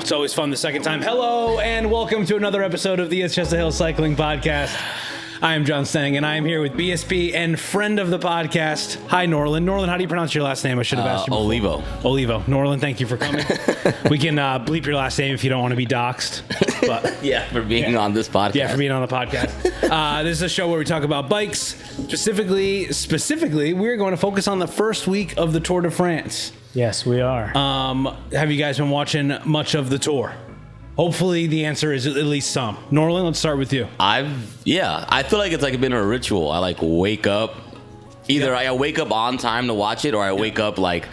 It's always fun the second time. Hello, and welcome to another episode of the It's Just a Hill Cycling Podcast. I am Jon Stang, and I am here with BSP and friend of the podcast. Hi, Norlan. Norlan, how do you pronounce your last name? I should have asked you before. Olivo. Olivo. Norlan, thank you for coming. We can bleep your last name if you don't want to be doxxed. But Yeah, for being on this podcast. yeah, for being on the podcast. This is a show where we talk about bikes. Specifically, we're going to focus on the first week of the Tour de France. Yes, we are. Have you guys been watching much of the tour? Hopefully the answer is at least some. Norlan, let's start with you. I feel like it's like been a ritual. I like wake up. Either I wake up on time to watch it, or I wake up like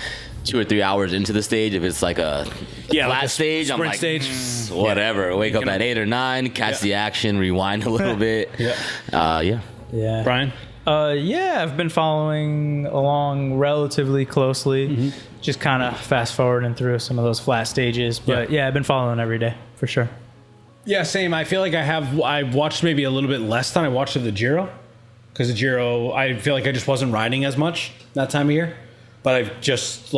2 or 3 hours into the stage. If it's like a flat stage, I'm like, stage. Whatever. Wake up at 8 or 9, catch the action, rewind a little bit. Yeah. Brian? Yeah, I've been following along relatively closely. Just kind of fast forwarding through some of those flat stages. But yeah, I've been following every day for sure. Yeah, same. I feel like I've watched maybe a little bit less than I watched of the Giro. Because the Giro, I feel like I just wasn't riding as much that time of year. But I've just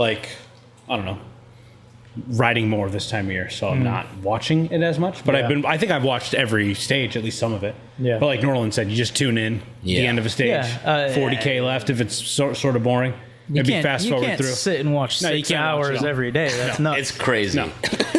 riding more this time of year, so I'm not watching it as much. But I think I've watched every stage, at least some of it. Yeah. But like Norlan said, you just tune in the end of a stage, 40K left if it's sort of boring. Maybe fast forward through. You can't sit and watch 6 hours every day. That's nuts. It's crazy. No.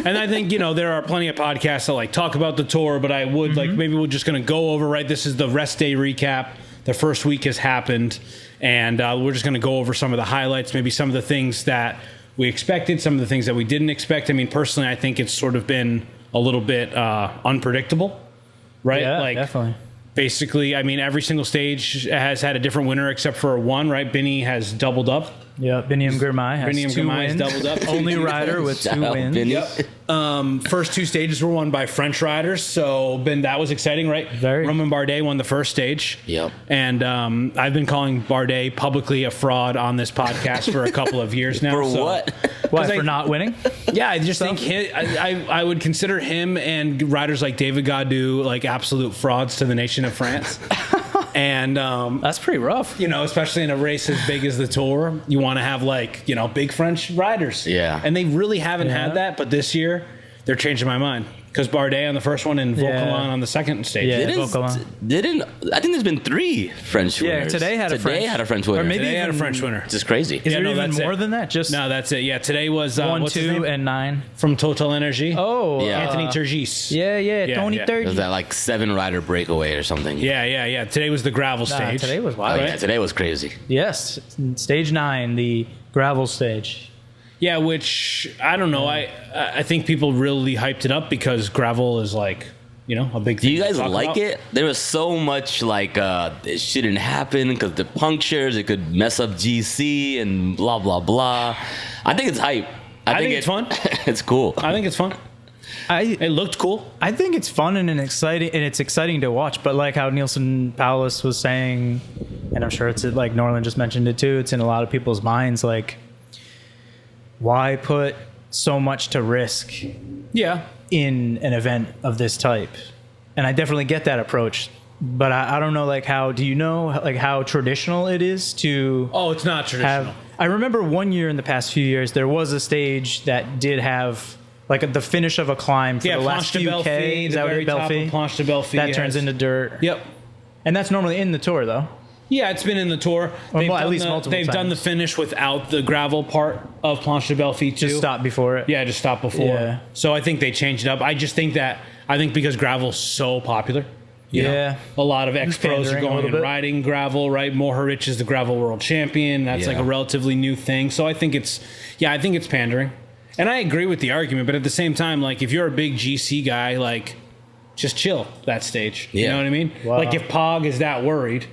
And I think, there are plenty of podcasts that like talk about the tour, but I would maybe we're just going to go over, right? This is the rest day recap. The first week has happened, and we're just going to go over some of the highlights, maybe some of the things that we expected, some of the things that we didn't expect. I mean, personally, I think it's sort of been a little bit unpredictable, right? Yeah, definitely. Basically, I mean, every single stage has had a different winner except for one, right? Binny has doubled up. Yeah, Biniam Girmay has 2 wins. Doubled up. Only rider with 2 wins. Yep. First 2 stages were won by French riders, so that was exciting, right? Romain Bardet won the first stage. Yep. And I've been calling Bardet publicly a fraud on this podcast for a couple of years now. What? Why, for not winning? Yeah, I just think I would consider him and riders like David Gaudu like absolute frauds to the nation of France. And that's pretty rough. Especially in a race as big as the Tour, you want to have big French riders. Yeah. And they really haven't had that, but this year they're changing my mind. Because Bardet on the first one and Vauquelin on the second stage. Yeah, I think there's been 3 French winners. Today had a French winner. Or maybe today had a French winner. Just crazy. Is there even more than that? No, that's it. Yeah, today was 1, 2, and 9 from Total Energy. Oh, yeah. Anthony Turgis. Yeah, Tony Turgis. It was that like 7 rider breakaway or something. Yeah. Today was the gravel stage. Today was wild. Oh, yeah, today was crazy. Yes, stage 9, the gravel stage. Yeah, which I don't know. I think people really hyped it up because gravel is like, a big thing. Do you guys like about it? There was so much like it shouldn't happen because the punctures, it could mess up GC and blah blah blah. I think it's hype. I think it's fun. It's cool. I think it's fun. It looked cool. I think it's fun and it's exciting to watch. But like how Nielsen Paulus was saying, and I'm sure it's like Norlan just mentioned it too. It's in a lot of people's minds. Like, why put so much to risk? Yeah. In an event of this type, and I definitely get that approach. But I don't know, like, do you know like how traditional it is to? Oh, it's not traditional. I remember one year in the past few years there was a stage that did have like the finish of a climb for the last few K. Is that what Belfi? Planche de Belfi. That turns into dirt. Yep. And that's normally in the Tour, though. Yeah, it's been in the Tour. They've done the finish without the gravel part of Planche de Belfi too. Just stop before it. Yeah, just stop before. Yeah. So I think they changed it up. I just think because gravel's so popular. A lot of ex-pros are going and riding gravel, right? Mohoric is the gravel world champion. That's like a relatively new thing. So I think it's pandering. And I agree with the argument, but at the same time, like if you're a big GC guy, like just chill that stage. You know what I mean? Wow. Like if Pog is that worried,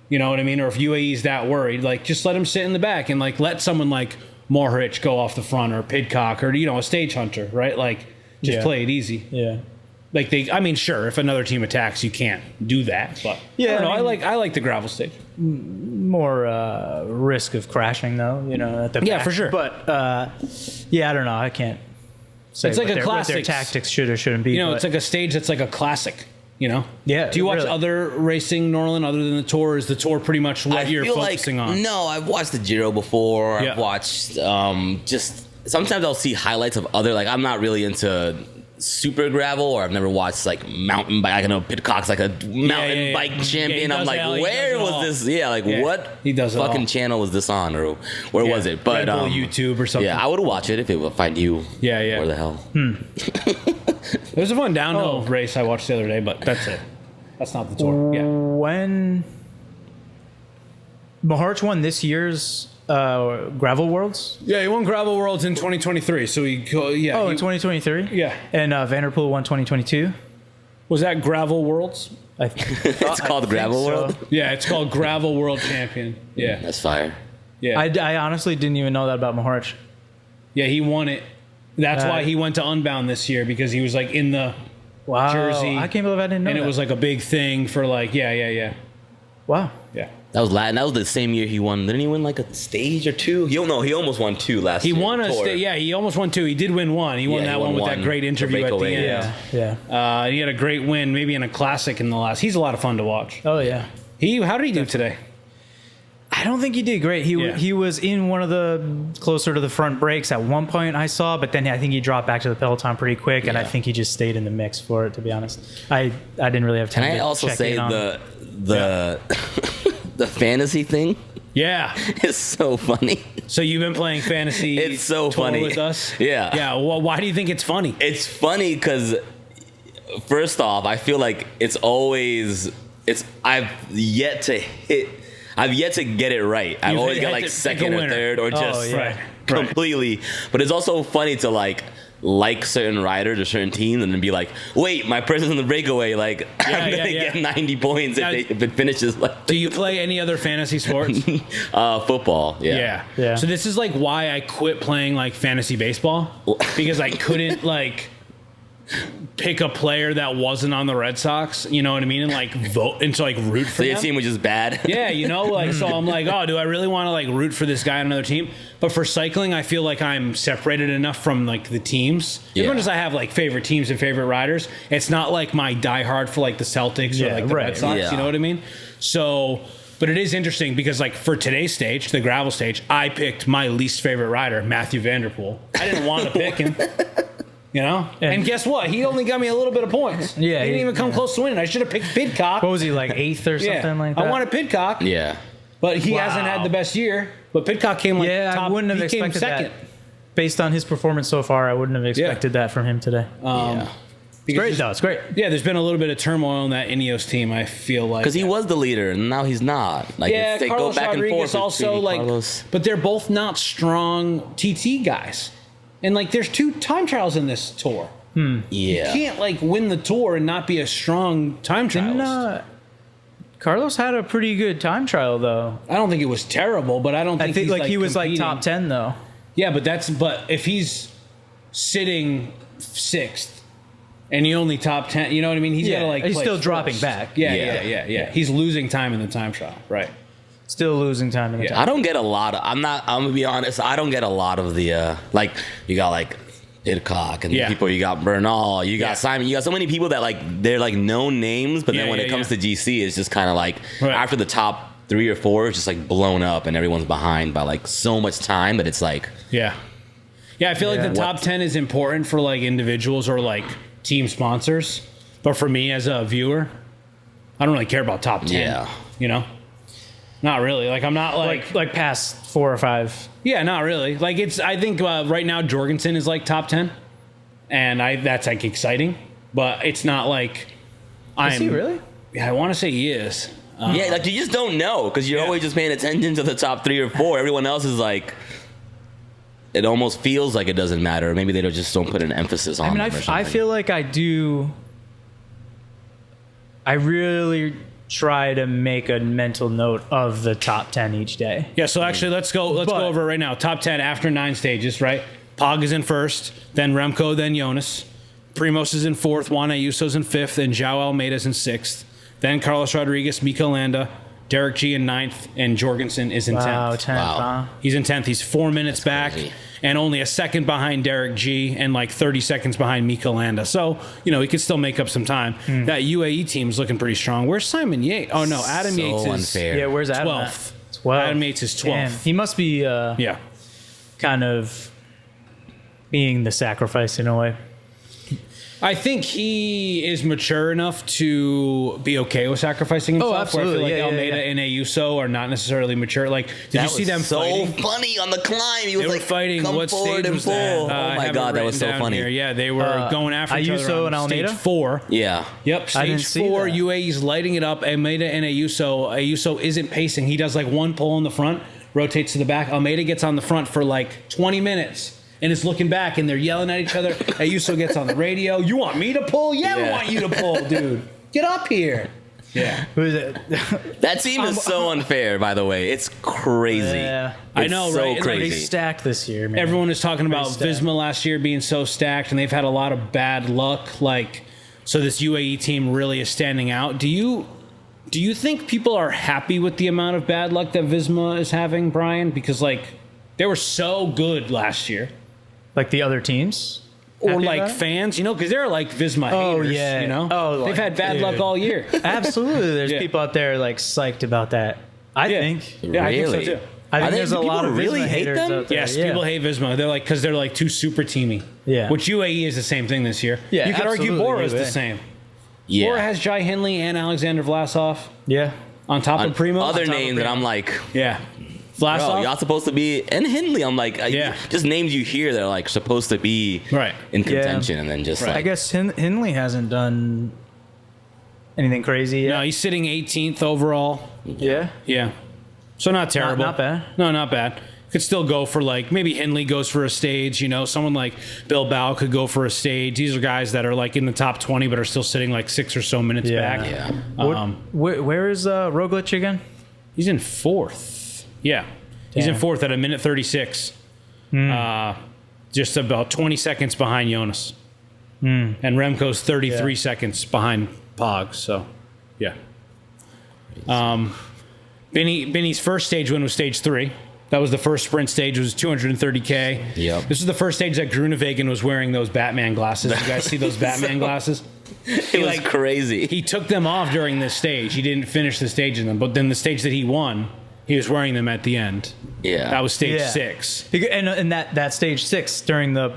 you know what I mean? Or if UAE is that worried, like just let him sit in the back and like let someone like Mohoric go off the front or Pidcock or, a stage hunter, right? Like just play it easy. Yeah. Like sure, if another team attacks, you can't do that. But I like the gravel stage. More risk of crashing though, at the back. Yeah, for sure. But I don't know. I can't say it's like what what their tactics should or shouldn't be. It's like a stage that's like a classic. Yeah. Do you watch other racing, Norlan, other than the Tour? Is the Tour pretty much what you're focusing on? No, I've watched the Giro before. I've watched just sometimes I'll see highlights of other, like, I'm not really into super gravel, or I've never watched like mountain bike. I know Pitcock's like a mountain bike champion. I'm like, where was this? Yeah, like what he does fucking channel was this on, or where was it? But Red Bull YouTube or something. Yeah, I would watch it if it would find you. Yeah. Where the hell? There was a fun downhill race I watched the other day, but that's it. That's not the tour. Yeah. When Maharch won this year's Gravel Worlds? Yeah, he won Gravel Worlds in 2023. So in 2023? Yeah. And Vanderpool won 2022? Was that Gravel Worlds? It's called Gravel World? Yeah, it's called Gravel World Champion. Yeah. That's fire. Yeah. I honestly didn't even know that about Maharch. Yeah, he won it. That's why he went to Unbound this year, because he was like in the jersey. I can't believe I didn't know and it was like a big thing for like, yeah. Wow. Yeah. That was Latin. That was the same year he won. Didn't he win like a stage or two? He almost won two last year. He won he almost won two. He did win one. He won that one with that great interview at the end. Yeah. He had a great win, maybe in a classic in the last. He's a lot of fun to watch. Oh yeah. How did he do today? I don't think he did great. He was in one of the closer to the front breaks at one point I saw, but then I think he dropped back to the peloton pretty quick, and I think he just stayed in the mix for it, to be honest. I didn't really have time to check in on. Can I also say the fantasy thing? Yeah. It's so funny. So you've been playing fantasy it's so funny with us? Yeah. Yeah. Well, why do you think it's funny? It's funny because, first off, I feel like I've yet to get it right. I've always got like second or third or just completely. But it's also funny to like certain riders or certain teams and then be like, wait, my person's in the breakaway. Like, I'm going to get 90 points if it finishes like. Do you play any other fantasy sports? Football. Yeah. So this is like why I quit playing like fantasy baseball, because I couldn't like pick a player that wasn't on the Red Sox, you know what I mean, and like vote and to like root for them. So your team was just bad. Yeah, like so I'm like, oh, do I really want to like root for this guy on another team? But for cycling, I feel like I'm separated enough from like the teams. As much as I have like favorite teams and favorite riders, it's not like my diehard for like the Celtics or like the Red Sox. You know what I mean? So. But it is interesting because, like, for today's stage, the gravel stage, I picked my least favorite rider, Matthew Vanderpool. I didn't want to pick him. You know? And guess what? He only got me a little bit of points. Yeah. He didn't even come close to winning. I should have picked Pidcock. What was he, like 8th or something like that? I wanted Pidcock. Yeah. But he hasn't had the best year. But Pidcock came like top. I wouldn't have expected second. That. Based on his performance so far, I wouldn't have expected that from him today. It's great, though. It's great. Yeah, there's been a little bit of turmoil in that Ineos team, I feel like. Because he was the leader, and now he's not. Like, they Carlos go back Rodriguez and forth. Also, like, Carlos. But they're both not strong TT guys. And, like, there's 2 time trials in this tour. Yeah. You can't, like, win the tour and not be a strong time trialist. Carlos had a pretty good time trial, though. I don't think it was terrible, but I think he's, like he was competing. like top 10, though. Yeah, but if he's sitting 6th, and he only top 10, you know what I mean? He's got to like. He's still first. dropping back. Yeah. He's losing time in the time trial, right? Still losing time in the time. I don't get a lot of. I'm gonna be honest. I don't get a lot of the like. You got like Pidcock and people. You got Bernal. You got Simon. You got so many people that like they're like known names, but then when it comes to GC, it's just kind of like after the top 3 or 4, it's just like blown up and everyone's behind by like so much time that it's like. Yeah. I feel like the top 10 is important for like individuals or like team sponsors, but for me as a viewer, I don't really care about top 10. Yeah. You know? Not really. Like I'm not like past 4 or 5. Yeah, not really. Like I think right now Jorgensen is like top 10, and that's like exciting, but it's not like Is he really? Yeah, I want to say he is. Like you just don't know because you're always just paying attention to the top 3 or 4. Everyone else is like. It almost feels like it doesn't matter. Maybe they just don't put an emphasis on it. I feel like I do. I really try to make a mental note of the top 10 each day. Yeah, so actually, let's go over it right now. Top 10 after 9 stages, right? Pog is in 1st, then Remco, then Jonas. Primos is in 4th, Juan Ayuso's in 5th, and João Almeida's in 6th. Then Carlos Rodriguez, Mikel Landa, Derek G in 9th, and Jorgensen is in 10th. 10th. Wow. He's in 10th. He's 4 minutes back, crazy. And only a second behind Derek G, and like 30 seconds behind Mikel Landa. So, he could still make up some time. That UAE team's looking pretty strong. Where's Simon Yates? Oh, no, Adam Yates is unfair. Yeah, where's Adam 12th. 12th. Adam Yates is 12th. Damn. He must be kind of being the sacrifice in a way. I think he is mature enough to be okay with sacrificing himself. Absolutely. Where I feel like Almeida and Ayuso are not necessarily mature. Like, did you see them so fighting? funny on the climb. He was They were like, fighting. come What forward stage and was pull. that? Oh my God, that was so funny. Here. Yeah, they were going after each other Ayuso on and Almeida? stage 4. Yeah. Yep, I didn't stage see 4, that. UAE's lighting it up. Almeida and Ayuso. Ayuso isn't pacing. He does like one pull in the front, rotates to the back. Almeida gets on the front for like 20 minutes. And is looking back, and they're yelling at each other. Ayuso gets on the radio. You want me to pull? Yeah, we want you to pull, dude. Get up here. Yeah. Who is it? That team is so unfair, by the way. It's crazy. Yeah. I know, so right? They crazy. stacked this year, man. Everyone is talking about stacked. Visma last year being so stacked, and they've had a lot of bad luck. Like, so this UAE team really is standing out. Do you think people are happy with the amount of bad luck that Visma is having, Brian? Because like they were so good last year. Like the other teams? Or Happy like about it? fans, you know, because they're like Visma haters, yeah. you know? Oh, they've had bad dude. luck all year. Absolutely. There's Yeah. people out there like psyched about that. I think. Yeah, I think Really? so too. I think Are there's a people lot of really Visma hate haters them? out there. Yes, Yeah. people hate Visma. They're like, because they're like too super teamy. Yeah. Which UAE is the same thing this year. Yeah, you could argue absolutely, Bora is the yeah. same. Yeah. Bora has Jai Hindley and Alexander Vlasov Yeah. on top of Primo. Other On top of names that Primo. I'm like, Yeah. bro, Vlasov. y'all supposed to be, and Hindley, I'm like, Yeah. just names you hear that are like supposed to be Right. in contention, and then just Right. like, I guess Hindley hasn't done anything crazy yet. No, he's sitting 18th overall. Yeah. Yeah. So not terrible. Not bad. No, not bad. Could still go for like, maybe Hindley goes for a stage, you know, someone like Bilbao could go for a stage. These are guys that are like in the top 20, but are still sitting like 6 or so minutes Yeah. back. yeah. Where is Roglic again? He's in 4th. Yeah. He's in Damn. 4th at a minute 36. Just about 20 seconds behind Jonas. And Remco's 33 Yeah. seconds behind Pog. So, yeah. Benny's first stage win was stage 3. That was the first sprint stage. It was 230K. Yep. This is the first stage that Grunewagen was wearing those Batman glasses. You guys see those Batman glasses? It was crazy. He took them off during this stage. He didn't finish the stage in them. But then the stage that he won, he was wearing them at the end. Yeah. That was stage Yeah. 6. And that stage 6 during the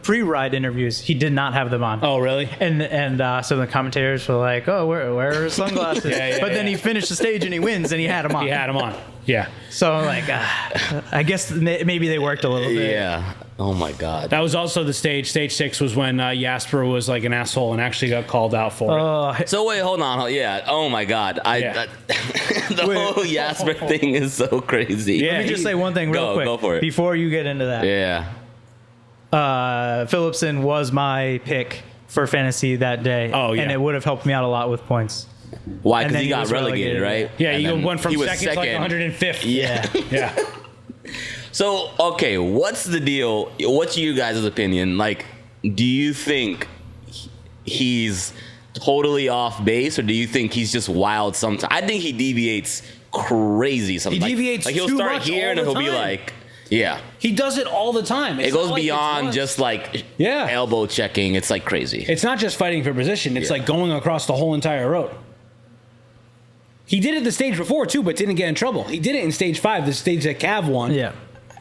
pre-ride interviews, he did not have them on. Oh, really? And some of the commentators were like, "Oh, where are his sunglasses?" Yeah, but then he finished the stage and he wins, and he had them on. He had them on. Yeah. So I'm like, I guess maybe they worked a little bit. Yeah. Oh my God. That was also the stage. Stage 6 was when Jasper was like an asshole and actually got called out for it. So wait, hold on. Yeah. Oh my God. Yeah. The whole Jasper thing is so crazy. Yeah. Let me just say one thing real quick Go for it. before you get into that. Yeah. Phillipsen was my pick for fantasy that day. Oh, yeah. And it would have helped me out a lot with points. Why? And Because then he he got was relegated, relegated. right? Yeah, And you then went from he was second to like 105th. Yeah. Yeah. So, okay, what's the deal? What's your guys' opinion? Like, do you think he's totally off base, or do you think he's just wild sometimes? I think he deviates crazy sometimes. He deviates like he'll too start much here, all and the he'll be time. like, yeah. He does it all the time. It's It goes not like it's beyond once. just like Yeah. elbow checking. It's like crazy. It's not just fighting for position. It's Yeah. like going across the whole entire road. He did it the stage before too, but didn't get in trouble. He did it in stage 5, the stage that Cav won. Yeah.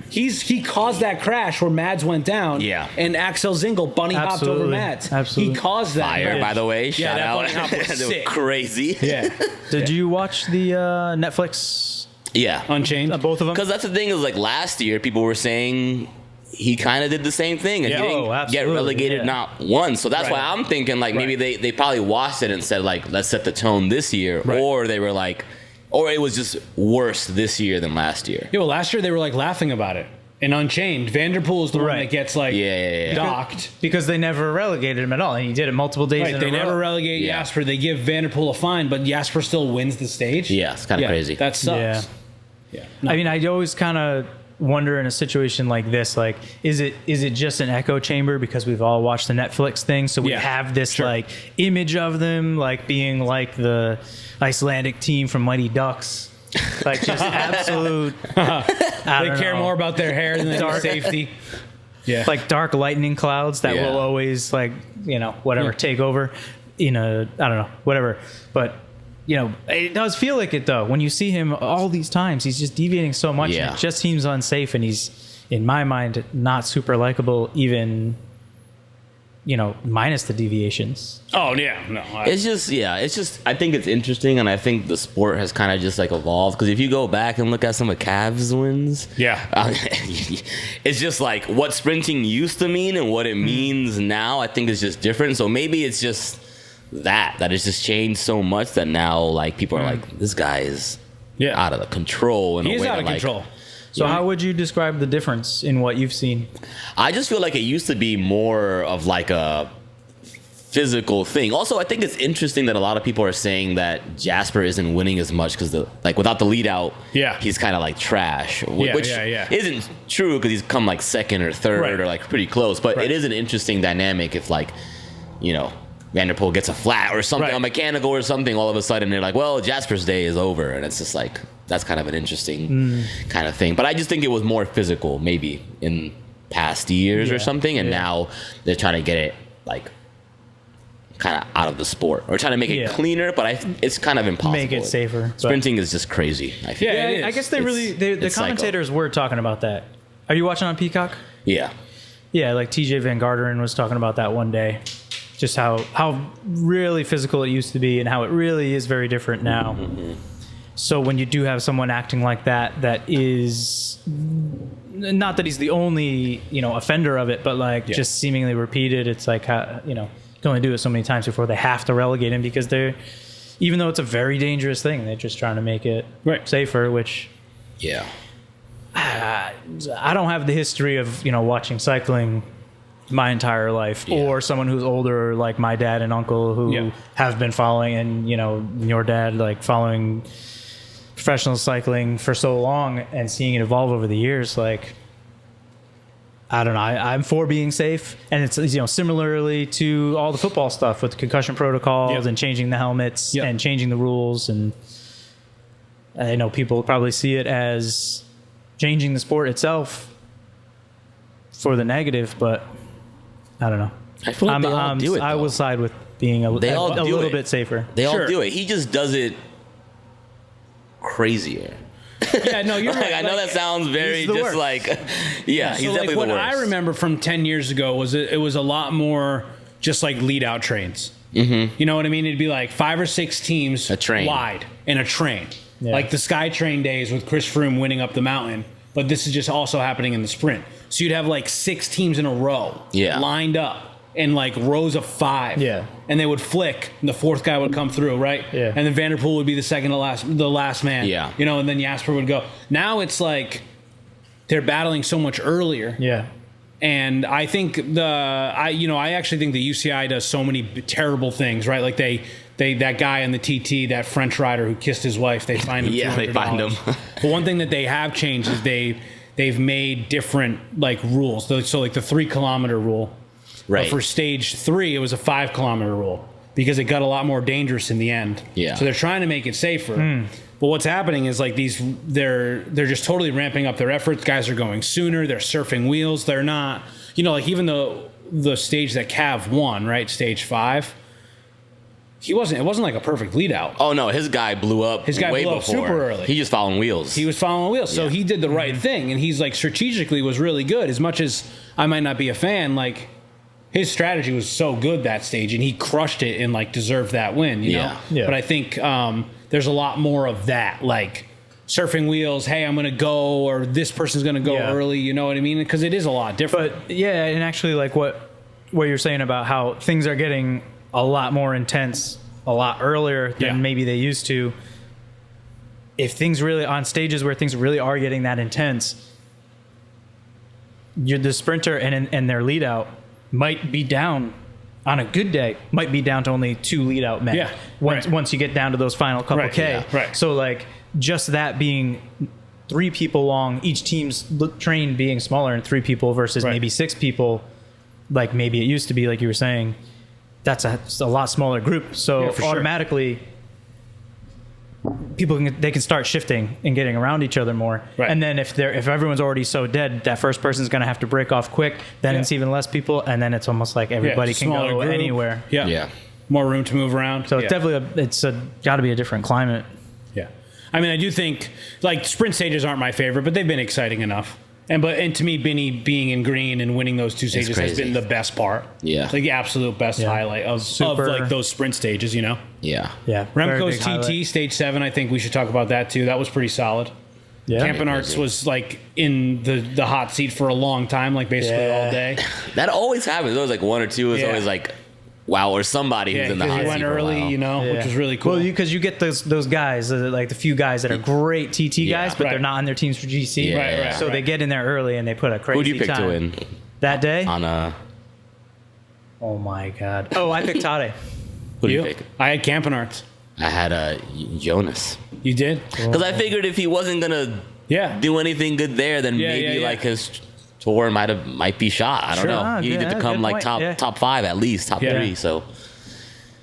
He caused that crash where Mads went down. Yeah. And Axel Zingel bunny hopped over Absolutely. Mads. Absolutely. He caused that. Fire, by the way. Yeah, Shout that out. bunny hop was They were sick. crazy. Yeah. Did you watch the Netflix? Yeah. Unchained. Both of them? Because that's the thing is like last year people were saying he kind of did the same thing and Yeah. he didn't Oh, get absolutely, relegated yeah. not once. So that's Right. why I'm thinking like maybe they probably watched it and said like let's set the tone this year, Right. or they were like, or it was just worse this year than last year. Yeah, well, last year they were like laughing about it. In Unchained, Vanderpool is the one Right. that gets like Yeah. docked. Because they never relegated him at all. And he did it multiple days Right, in they a never row. relegate Yeah. Jasper. They give Vanderpool a fine, but Jasper still wins the stage. Yeah, it's kind of crazy. That sucks. Yeah. Yeah. I mean, I always kind of wonder in a situation like this, like, is it just an echo chamber because we've all watched the Netflix thing, so we Yeah, have this sure. like image of them like being like the Icelandic team from Mighty Ducks, like just absolute. They care more about their hair than their safety. Yeah. like dark lightning clouds that Yeah. will always like whatever take over. I don't know, whatever, but. It does feel like it though. When you see him all these times, he's just deviating so much. Yeah. And it just seems unsafe, and he's in my mind, not super likable, even, minus the deviations. Oh, yeah. No. It's just, I think it's interesting, and I think the sport has kind of just like evolved. Because if you go back and look at some of Cavs' wins, it's just like what sprinting used to mean and what it means now, I think is just different. So maybe it's just that it's just changed so much that now like people are like, this guy is out of control. He is out of control. So how would you describe the difference in what you've seen? I just feel like it used to be more of like a physical thing. Also, I think it's interesting that a lot of people are saying that Jasper isn't winning as much because without the lead out, he's kind of like trash, which isn't true because he's come like second or third or like pretty close. But it is an interesting dynamic if like, Vanderpool gets a flat or something, a mechanical or something, all of a sudden they're like, well, Jasper's day is over. And it's just like, that's kind of an interesting kind of thing. But I just think it was more physical maybe in past years or something. And now they're trying to get it like kind of out of the sport or trying to make it cleaner. But it's kind of impossible. Make it safer. Sprinting is just crazy. I feel. I guess the commentators were talking about that. Are you watching on Peacock? Yeah. Yeah, like TJ Van Garderen was talking about that one day. Just how really physical it used to be and how it really is very different now. So when you do have someone acting like that is not that he's the only, offender of it, but like just seemingly repeated. It's like, can only do it so many times before they have to relegate him because even though it's a very dangerous thing, they're just trying to make it safer, which I don't have the history of, watching cycling my entire life, or someone who's older like my dad and uncle who have been following, and your dad like following professional cycling for so long and seeing it evolve over the years. Like, I don't know, I'm for being safe, and it's similarly to all the football stuff with the concussion protocols and changing the helmets and changing the rules, and I know people probably see it as changing the sport itself for the negative, but I don't know. I feel like they all do it, I will side with being a little bit safer. They all do it. He just does it crazier. Yeah, no, you're right. I know that sounds very just worst. Like, he's definitely the worst. What I remember from 10 years ago was it was a lot more just like lead out trains. Mm-hmm. You know what I mean? It'd be like 5 or 6 teams wide in a train. Yeah. Like the SkyTrain days with Chris Froome winning up the mountain. But this is just also happening in the sprint. So you'd have like 6 teams in a row lined up in like rows of 5. Yeah. And they would flick and the 4th guy would come through, right? Yeah. And then Vanderpool would be the last man. Yeah. And then Jasper would go. Now it's like they're battling so much earlier. Yeah. And I think I actually think the UCI does so many terrible things, right? Like that guy in the TT, that French rider who kissed his wife, they find him. Yeah, they find him. But one thing that they have changed is they've made different like rules. So like the 3 kilometer rule, right? But for stage 3, it was a 5 kilometer rule because it got a lot more dangerous in the end. Yeah. So they're trying to make it safer. But what's happening is like they're just totally ramping up their efforts. Guys are going sooner. They're surfing wheels. They're not, like even the stage that Cav won, right? Stage 5. It wasn't like a perfect lead out. Oh no, his guy blew up. Way before. Super early. He just following wheels. He was following wheels. So he did the right thing, and he's like strategically was really good. As much as I might not be a fan, like his strategy was so good that stage, and he crushed it and like deserved that win. You know? Yeah. But I think there's a lot more of that, like surfing wheels. Hey, I'm gonna go, or this person's gonna go early. You know what I mean? Because it is a lot different. But and actually, like what you're saying about how things are getting a lot more intense a lot earlier than maybe they used to. If things really on stages where things really are getting that intense, you're the sprinter and their lead out might be down on a good day, might be down to only 2 lead out men. Yeah. Once you get down to those final couple K. Yeah. Right. So like just that being 3 people long, each team's train being smaller and 3 people versus maybe 6 people, like maybe it used to be, like you were saying, that's a lot smaller group. So automatically people can start shifting and getting around each other more. Right. And then if everyone's already so dead, that first person's going to have to break off quick. Then it's even less people, and then it's almost like everybody can go anywhere. Yeah. More room to move around. So it's definitely got to be a different climate. Yeah. I mean, I do think like sprint stages aren't my favorite, but they've been exciting enough. And to me, Benny being in green and winning those 2 stages has been the best part. Yeah. Like the absolute best highlight of like those sprint stages, Yeah. Yeah. Remco's TT stage 7, I think we should talk about that too. That was pretty solid. Yeah. Campenarts was like in the hot seat for a long time, like basically all day. That always happens. There was like one or two. It's always like, wow, or somebody who's in the hot seat. He went early, which was really cool. Well, because you get those guys, like the few guys that are great TT guys, but they're not on their teams for GC. Right. So they get in there early and they put a crazy time. Who do you pick to win? That day? Oh my God. Oh, I picked Tade. Who do you pick? I had Campenarts. I had Jonas. You did? Because I figured if he wasn't gonna do anything good there, then maybe like his tour might be shot. I don't know. You needed to come like top 5 at least, top 3. So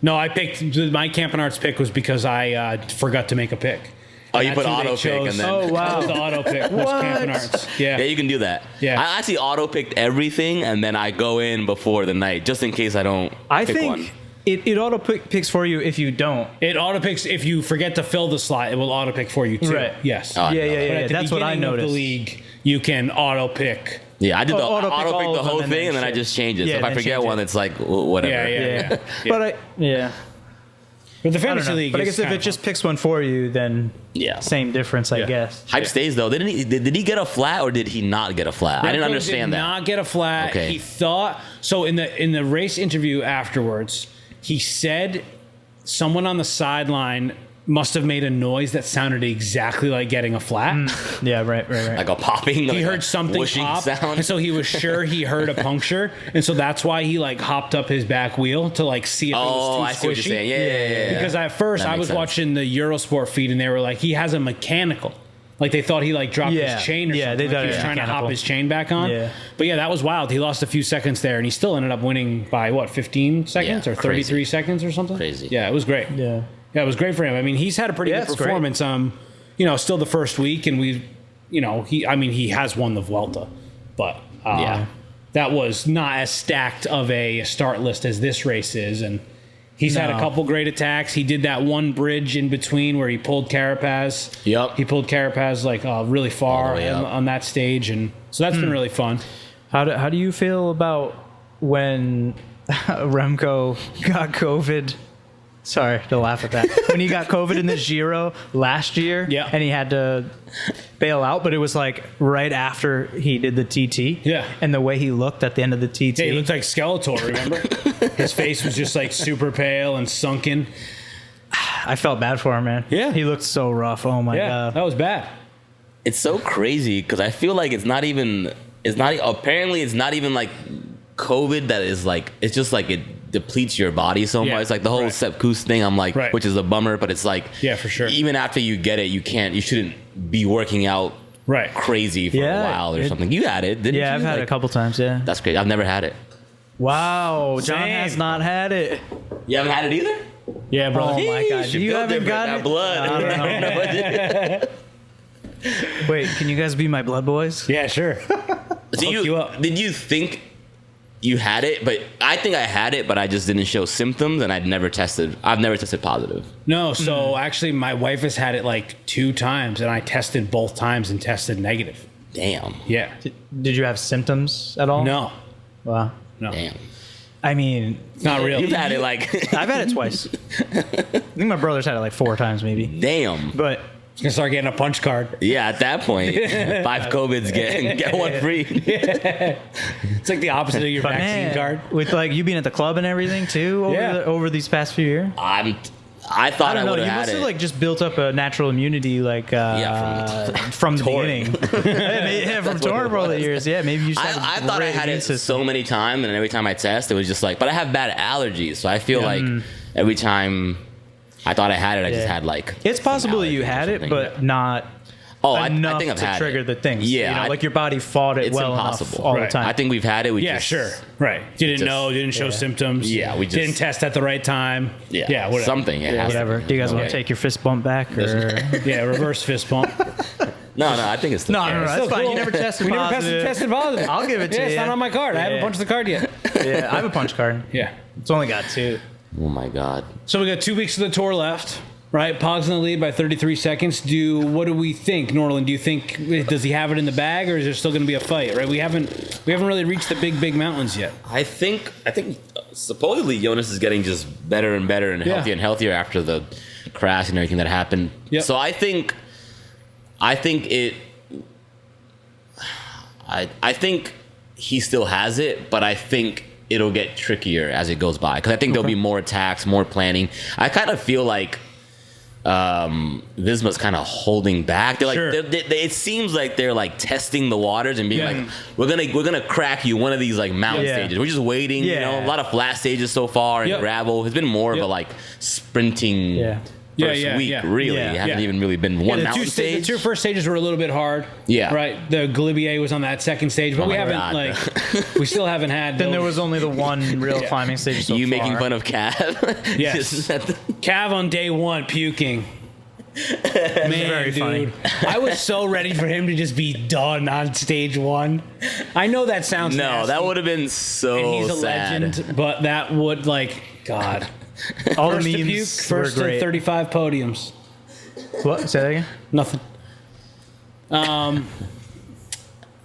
no, I picked my Campenarts pick was because I forgot to make a pick. Oh, you put auto pick and then the auto pick was Campenarts. Yeah, you can do that. Yeah, I actually auto picked everything and then I go in before the night just in case I don't. I pick think. One. It auto picks for you if you don't. It auto picks if you forget to fill the slot. It will auto pick for you too. Right. Yes. Yeah. That's what I noticed. Of the league, you can auto pick. Yeah, I did the auto pick the whole thing and then I just change it. So if I forget one, it's like whatever. Yeah. But But the fantasy league. But I guess if it just picks one for you, then same difference, I guess. Hype stays though. Did he get a flat or did he not get a flat? I didn't understand that. Did not get a flat. Okay. He thought so in the race interview afterwards. He said someone on the sideline must have made a noise that sounded exactly like getting a flat. Yeah, right. Like a popping. He heard something pop, sound. And so he was sure he heard a puncture, and so that's why he like hopped up his back wheel to like see if it was too squishy. I see what you're saying. Yeah. Because at first I was watching the Eurosport feed, and they were like, he has a mechanical. Like they thought he like dropped his chain or something. They thought he was trying to hop his chain back on. Yeah. But that was wild. He lost a few seconds there, and he still ended up winning by 15 seconds or 33 seconds or something? Crazy. Yeah, it was great. Yeah, it was great for him. I mean, he's had a pretty good performance. Still the first week, and he has won the Vuelta, but that was not as stacked of a start list as this race is, and he's had a couple great attacks. He did that one bridge in between where he pulled Carapaz. Yep. He pulled Carapaz really far on that stage, and so that's been really fun. How do you feel about when Remco got COVID? Sorry to laugh at that. When he got COVID in the Giro last year, and he had to bail out, but it was like right after he did the TT. Yeah. And the way he looked at the end of the TT. Yeah, he looked like Skeletor, remember? His face was just like super pale and sunken. I felt bad for him, man. Yeah. He looked so rough. Oh my God. That was bad. It's so crazy because I feel like apparently it's not even like COVID that is like, it's just like it depletes your body so much. It's like the whole Sepp Kuss thing, I'm like, which is a bummer, but it's like, for sure. Even after you get it, you shouldn't be working out crazy for a while or something. You had it, didn't you? Yeah, I've had it a couple times, That's great. I've never had it. Wow, Jon has not had it. You haven't had it either? Yeah, bro. Oh my God. You haven't got it? Blood. I don't know. Wait, can you guys be my blood boys? Yeah, sure. Did you think you had it? But I think I had it, but I just didn't show symptoms, and I've never tested positive. No, so actually my wife has had it like 2 times, and I tested both times and tested negative. Damn. Yeah. Did you have symptoms at all? No. Wow. No. Damn. I mean, it's not real. You've had it like I've had it twice. I think my brother's had it like 4 times maybe. Damn. But gonna start getting a punch card. Yeah, at that point, 5 COVIDs get 1 free. It's like the opposite of your vaccine card. With like you being at the club and everything too over these past few years. I thought I would have had it. You must have like just built up a natural immunity from the beginning. From touring for all the years. Yeah, maybe you. I thought I had it so many times, and every time I test, it was just like. But I have bad allergies, so I feel like every time I thought I had it, I just had like. It's possible that you had it, but not. Enough I think I've to had trigger it. the things. Yeah, like your body fought it well enough all the time. I think we've had it. Sure. Right. Didn't show symptoms. Yeah, we just didn't test at the right time. Yeah, whatever. Something. Whatever. Do you guys want to take your fist bump back or? Reverse fist bump. No, I think it's no, that's fine. Cool. You never tested positive. Never tested positive. I'll give it to you. It's not on my card. I haven't punched the card yet. Yeah, I have a punch card. Yeah. It's only got 2. Oh my God. So we got 2 weeks of the tour left. right? Pog's in the lead by 33 seconds. What do we think, Norlan? Do you think, does he have it in the bag, or is there still going to be a fight? Right? We haven't really reached the big mountains yet. I think supposedly Jonas is getting just better and better and healthier after the crash and everything that happened. Yep. So I think he still has it, but I think it'll get trickier as it goes by, because I think there'll be more attacks, more planning. I kind of feel like Visma's kind of holding back. They're like, it seems like they're like testing the waters and being like, we're gonna crack you one of these like mountain stages. We're just waiting. You know, a lot of flat stages so far and gravel. It's been more of a like sprinting. First week, really. It hasn't even really been one mountain stage. The two first stages were a little bit hard. Yeah. Right? The Galibier was on that second stage, but we haven't, we still haven't had Then there was only the one real climbing stage so You far. making fun of Cav? Yes. Cav on day one, puking. Man, very dude. funny. I was so ready for him to just be done on stage one. I know that sounds nasty, that would have been so and he's a sad. legend, but that would, God. All First the to puke, memes first were to great. 35 podiums. What? Say that again? Nothing.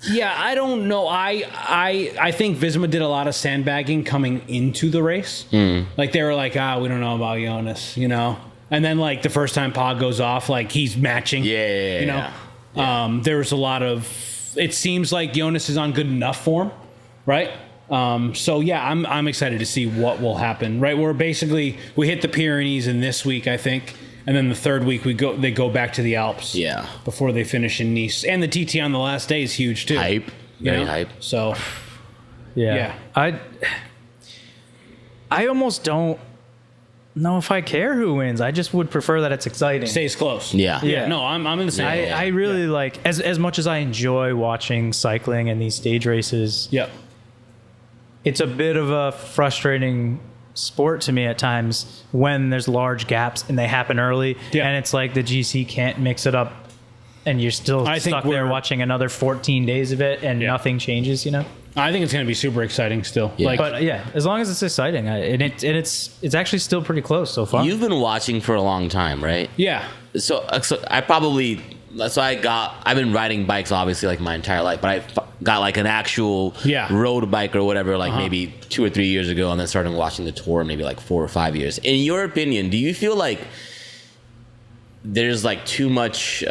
Yeah, I don't know. I think Visma did a lot of sandbagging coming into the race. Like they were like, we don't know about Jonas, you know. And then like the first time Pog goes off, like he's matching. You know. There was a lot of. It seems like Jonas is on good enough form, right? So yeah, I'm excited to see what will happen. Right, we hit the Pyrenees in this week, I think, and then the third week they go back to the Alps. Yeah. Before they finish in Nice, and the TT on the last day is huge too. Very hype. So yeah. I almost don't know if I care who wins. I just would prefer that it's exciting. Stays close. Yeah. No, I'm in the same. I really like as much as I enjoy watching cycling and these stage races. Yep. It's a bit of a frustrating sport to me at times when there's large gaps and they happen early, and it's like the GC can't mix it up, and you're still stuck there watching another 14 days of it, and nothing changes. You know. I think it's going to be super exciting still. Yeah. But as long as it's exciting, and it's actually still pretty close so far. You've been watching for a long time, right? Yeah. So I've been riding bikes obviously like my entire life, but I got like an actual road bike or whatever like maybe 2 or 3 years ago, and then started watching the tour maybe like 4 or 5 years. In your opinion, do you feel like there's like too much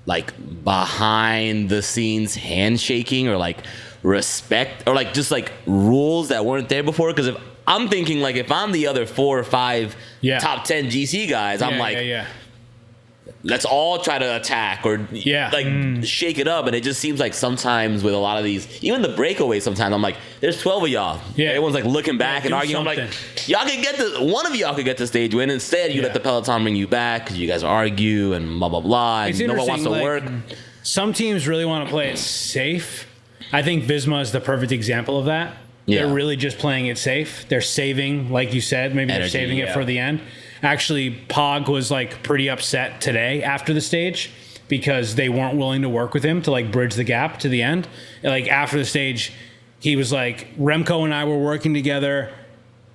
like behind the scenes handshaking or like respect or like just like rules that weren't there before? Because if I'm thinking like if I'm the other 4 or 5 top 10 GC guys, I'm like let's all try to attack or shake it up. And it just seems like sometimes with a lot of these, even the breakaways, sometimes I'm like, there's 12 of y'all. Everyone's like looking back and arguing. Something. I'm like, one of y'all could get the stage win. Instead, you let the peloton bring you back because you guys argue and blah, blah, blah. And no one wants to work. Some teams really want to play it safe. I think Visma is the perfect example of that. They're really just playing it safe. They're saving, like you said, maybe they're saving it for the end. Actually, Pog was like pretty upset today after the stage because they weren't willing to work with him to like bridge the gap to the end. Like after the stage, he was like, Remco and I were working together.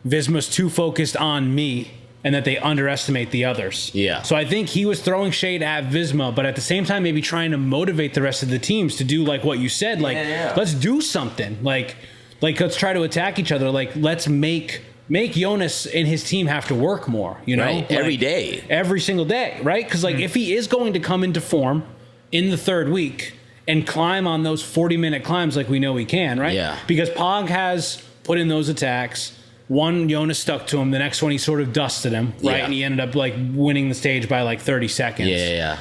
Visma's too focused on me and that they underestimate the others. Yeah. So I think he was throwing shade at Visma, but at the same time, maybe trying to motivate the rest of the teams to do like what you said. Like, let's do something. Like let's try to attack each other. Like, let's make Jonas and his team have to work more, you know? Right. Every day. Every single day, right? Because, like, if he is going to come into form in the third week and climb on those 40-minute climbs like we know he can, right? Yeah. Because Pog has put in those attacks. One, Jonas stuck to him. The next one, he sort of dusted him, right? And he ended up, like, winning the stage by, like, 30 seconds. Yeah.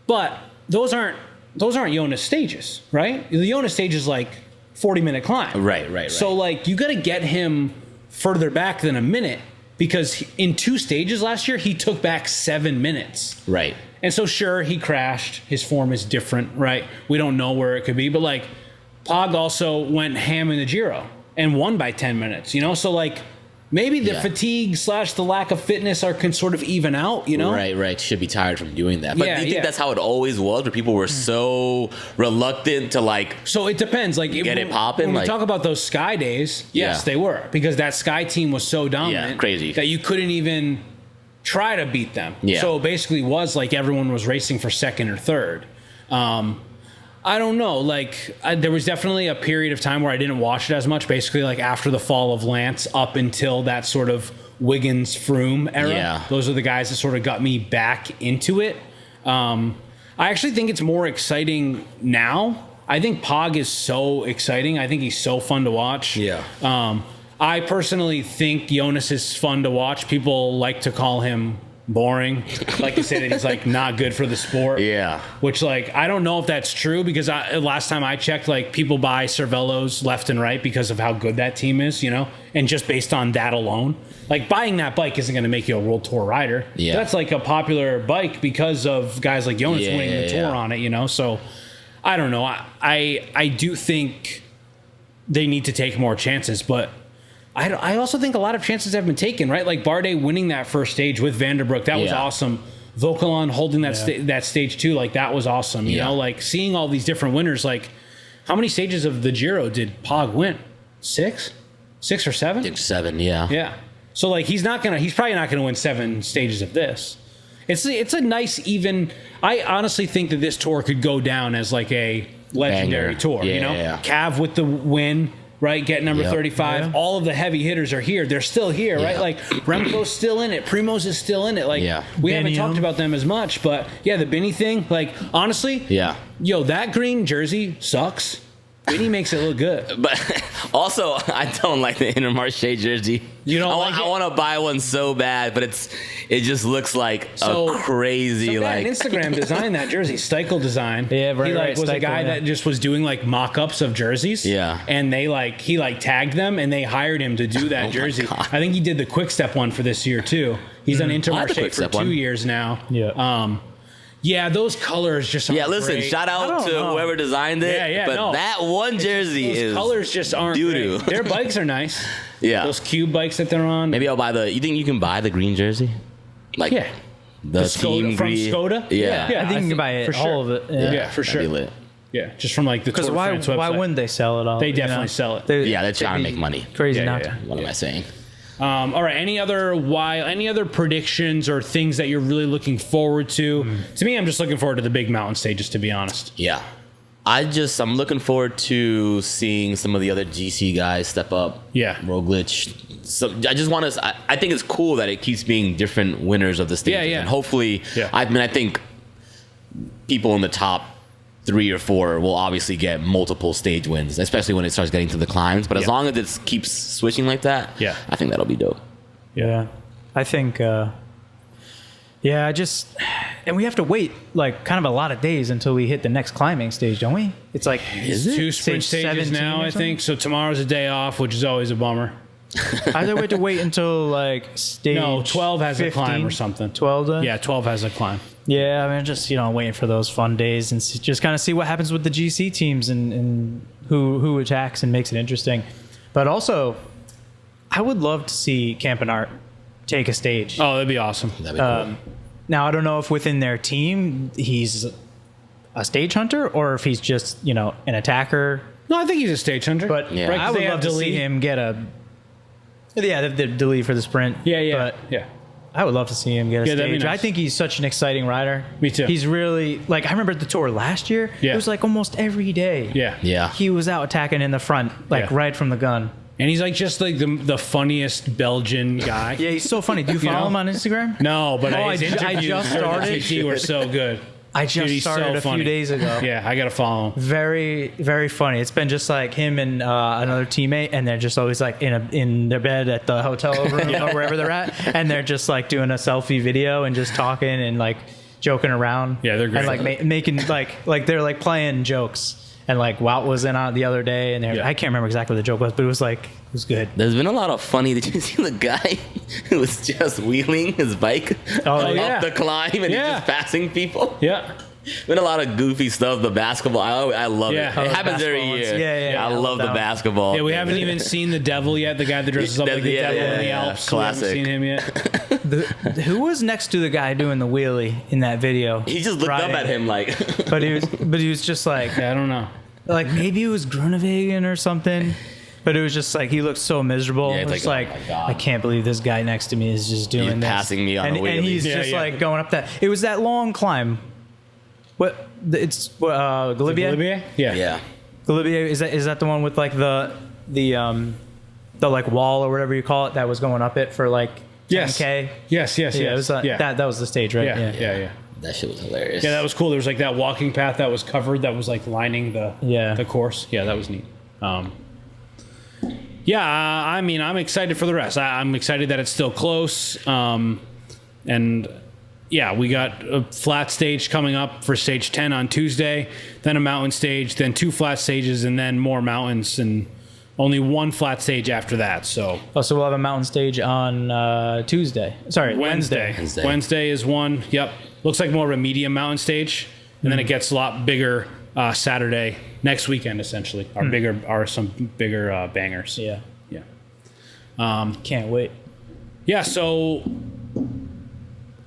But those aren't Jonas stages, right? The Jonas stage is, like, 40-minute climb. Right. So, like, you got to get him further back than a minute because in 2 stages last year, he took back 7 minutes. Right. And so, sure, he crashed. His form is different, right? We don't know where it could be. But, like, Pog also went ham in the Giro and won by 10 minutes, you know? So, like, maybe the fatigue / the lack of fitness can sort of even out, you know? Right. Should be tired from doing that. But do you think that's how it always was, where people were so reluctant to, like... So it depends. Like, get it popping? When we talk about those Sky days, yes, they were. Because that Sky team was so dominant crazy. that you couldn't even try to beat them. Yeah. So it basically was like everyone was racing for second or third. I don't know. Like, there was definitely a period of time where I didn't watch it as much, basically like after the fall of Lance up until that sort of Wiggins-Froome era. Yeah. Those are the guys that sort of got me back into it. I actually think it's more exciting now. I think Pog is so exciting. I think he's so fun to watch. Yeah. I personally think Jonas is fun to watch. People like to call him boring, like to say that he's like not good for the sport. Yeah. Which, like, I don't know if that's true, because last time I checked, like, people buy Cervelos left and right because of how good that team is, you know, and just based on that alone. Like, buying that bike isn't going to make you a World Tour rider. Yeah. That's like a popular bike because of guys like Jonas winning the Tour on it, you know. So I don't know. I do think they need to take more chances, but I also think a lot of chances have been taken, right? Like Bardet winning that first stage with Vanderbroek, that was awesome. Vauquelin holding that stage too, like that was awesome. You know, like seeing all these different winners. Like, how many stages of the Giro did Pog win? 6 or 7? I think 7, yeah. Yeah. So like he's probably not gonna win 7 stages of this. It's a nice even. I honestly think that this tour could go down as like a legendary tour. You know, Cav with the win. Right, get number 35. Yeah. All of the heavy hitters are here. They're still here, right? Like Remco's still in it. Primoz is still in it. Like we haven't talked about them as much, but yeah, the Binny thing. Like honestly, yo, that green jersey sucks. Binny makes it look good. But also, I don't like the Intermarché jersey. You don't like it? I want to buy one so bad, but it just looks like a crazy like. Instagram designed that jersey. Steichel design. Yeah, right. He was Steichel, a guy that just was doing like mock-ups of jerseys. Yeah, and he tagged them and they hired him to do that jersey. I think he did the Quick Step one for this year too. He's done Intermarché for 2 years now. Yeah. Yeah, those colors just aren't listen, great. shout out to whoever designed it. But that one jersey those colors just aren't doo-doo. great. Their bikes are nice. Yeah. Those cube bikes that they're on. Maybe I'll buy you think you can buy the green jersey? Like the team Skoda, from green. Skoda? Yeah. I think you can buy it, for sure. all of it. Yeah, for sure. That'd be lit. Yeah, just from like the Because Tour de France why website. wouldn't they sell it all? They definitely sell it. They're trying to make money. Crazy Yeah, not yeah. to. What am I saying? All right. Any other predictions or things that you're really looking forward to? To me, I'm just looking forward to the big mountain stages, to be honest. Yeah. I'm looking forward to seeing some of the other GC guys step up. Yeah. Roglic. So I just want to. I think it's cool that it keeps being different winners of the stages. Yeah, yeah. And hopefully, Yeah. I think people in the top 3 or 4 will obviously get multiple stage wins, especially when it starts getting to the climbs. But as long as it keeps switching like that, I think that'll be dope. Yeah. I think, and we have to wait like kind of a lot of days until we hit the next climbing stage, don't we? It's like, It's 2 sprint Stage stages 17 now, or I think. So tomorrow's a day off, which is always a bummer. I think we have to wait until like stage. No, 12 has 15? a climb or something. 12 does? Yeah, 12 has a climb. Yeah, I mean, just waiting for those fun days and just kind of see what happens with the GC teams and who attacks and makes it interesting. But also, I would love to see Campanart take a stage. Oh, that'd be awesome. That'd be cool. Now, I don't know if within their team he's a stage hunter or if he's just an attacker. No, I think he's a stage hunter. But Yeah. I would love to see him get the delete for the sprint. Yeah. I would love to see him get a that'd be stage. nice. I think he's such an exciting rider. Me too. He's really I remember the tour last year. Yeah. It was like almost every day. Yeah. Yeah. He was out attacking in the front, right from the gun. And he's like just like the funniest Belgian guy. Yeah, he's so funny. Do you follow him on Instagram? No, but Oh, his I interviews just during the started. TT were so good. I just he's started so a funny. few days ago. Yeah, I gotta follow him. Very, very funny. It's been just like him and another teammate, and they're just always like in their bed at the hotel room or wherever they're at, and they're just like doing a selfie video and just talking and like joking around. Yeah, they're great. And like making like they're like playing jokes. And like Wout was in on the other day, and I can't remember exactly what the joke was, but it was good. There's been a lot of funny. Did you see the guy who was just wheeling his bike up the climb and he's just passing people? Yeah. Been a lot of goofy stuff. The basketball, I love it. It happens every year. Yeah. I love the basketball. Yeah, we haven't even seen the devil yet. The guy that dresses up like the devil in the Alps. Classic. We haven't seen him yet. Who was next to the guy doing the wheelie in that video? He just looked up at him like. but he was just like, I don't know. like maybe it was Grunewegen or something. But it was just like he looked so miserable. Yeah, It's like, like, oh my God. I can't believe this guy next to me is just doing He's this. passing me on and, a wheelie. and he's just like going up that. It was that long climb. What? It's Galibier? Yeah. Galibier, is that the one with like the like wall or whatever you call it that was going up it for like 10K? Yes. Yeah, it was that was the stage, right? Yeah. That shit was hilarious. Yeah, that was cool. There was like that walking path that was covered that was like lining the course. Yeah, that was neat. I mean, I'm excited for the rest. I'm excited that it's still close. And yeah, we got a flat stage coming up for stage 10 on Tuesday, then a mountain stage, then 2 flat stages, and then more mountains, and only 1 flat stage after that. So we'll have a mountain stage on Tuesday. Sorry, Wednesday. Wednesday is one. Yep. Looks like more of a medium mountain stage, and then it gets a lot bigger Saturday, next weekend, essentially. Are some bigger bangers. Yeah. Can't wait. Yeah, so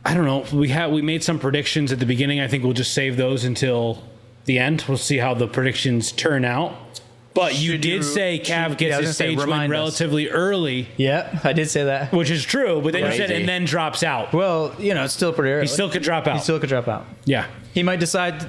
I don't know. We made some predictions at the beginning. I think we'll just save those until the end. We'll see how the predictions turn out. But you did say Cav gets his stage win relatively early. Yeah, I did say that. Which is true, but then you said and then drops out. Well, it's still pretty early. He still could drop out. Yeah. He might decide,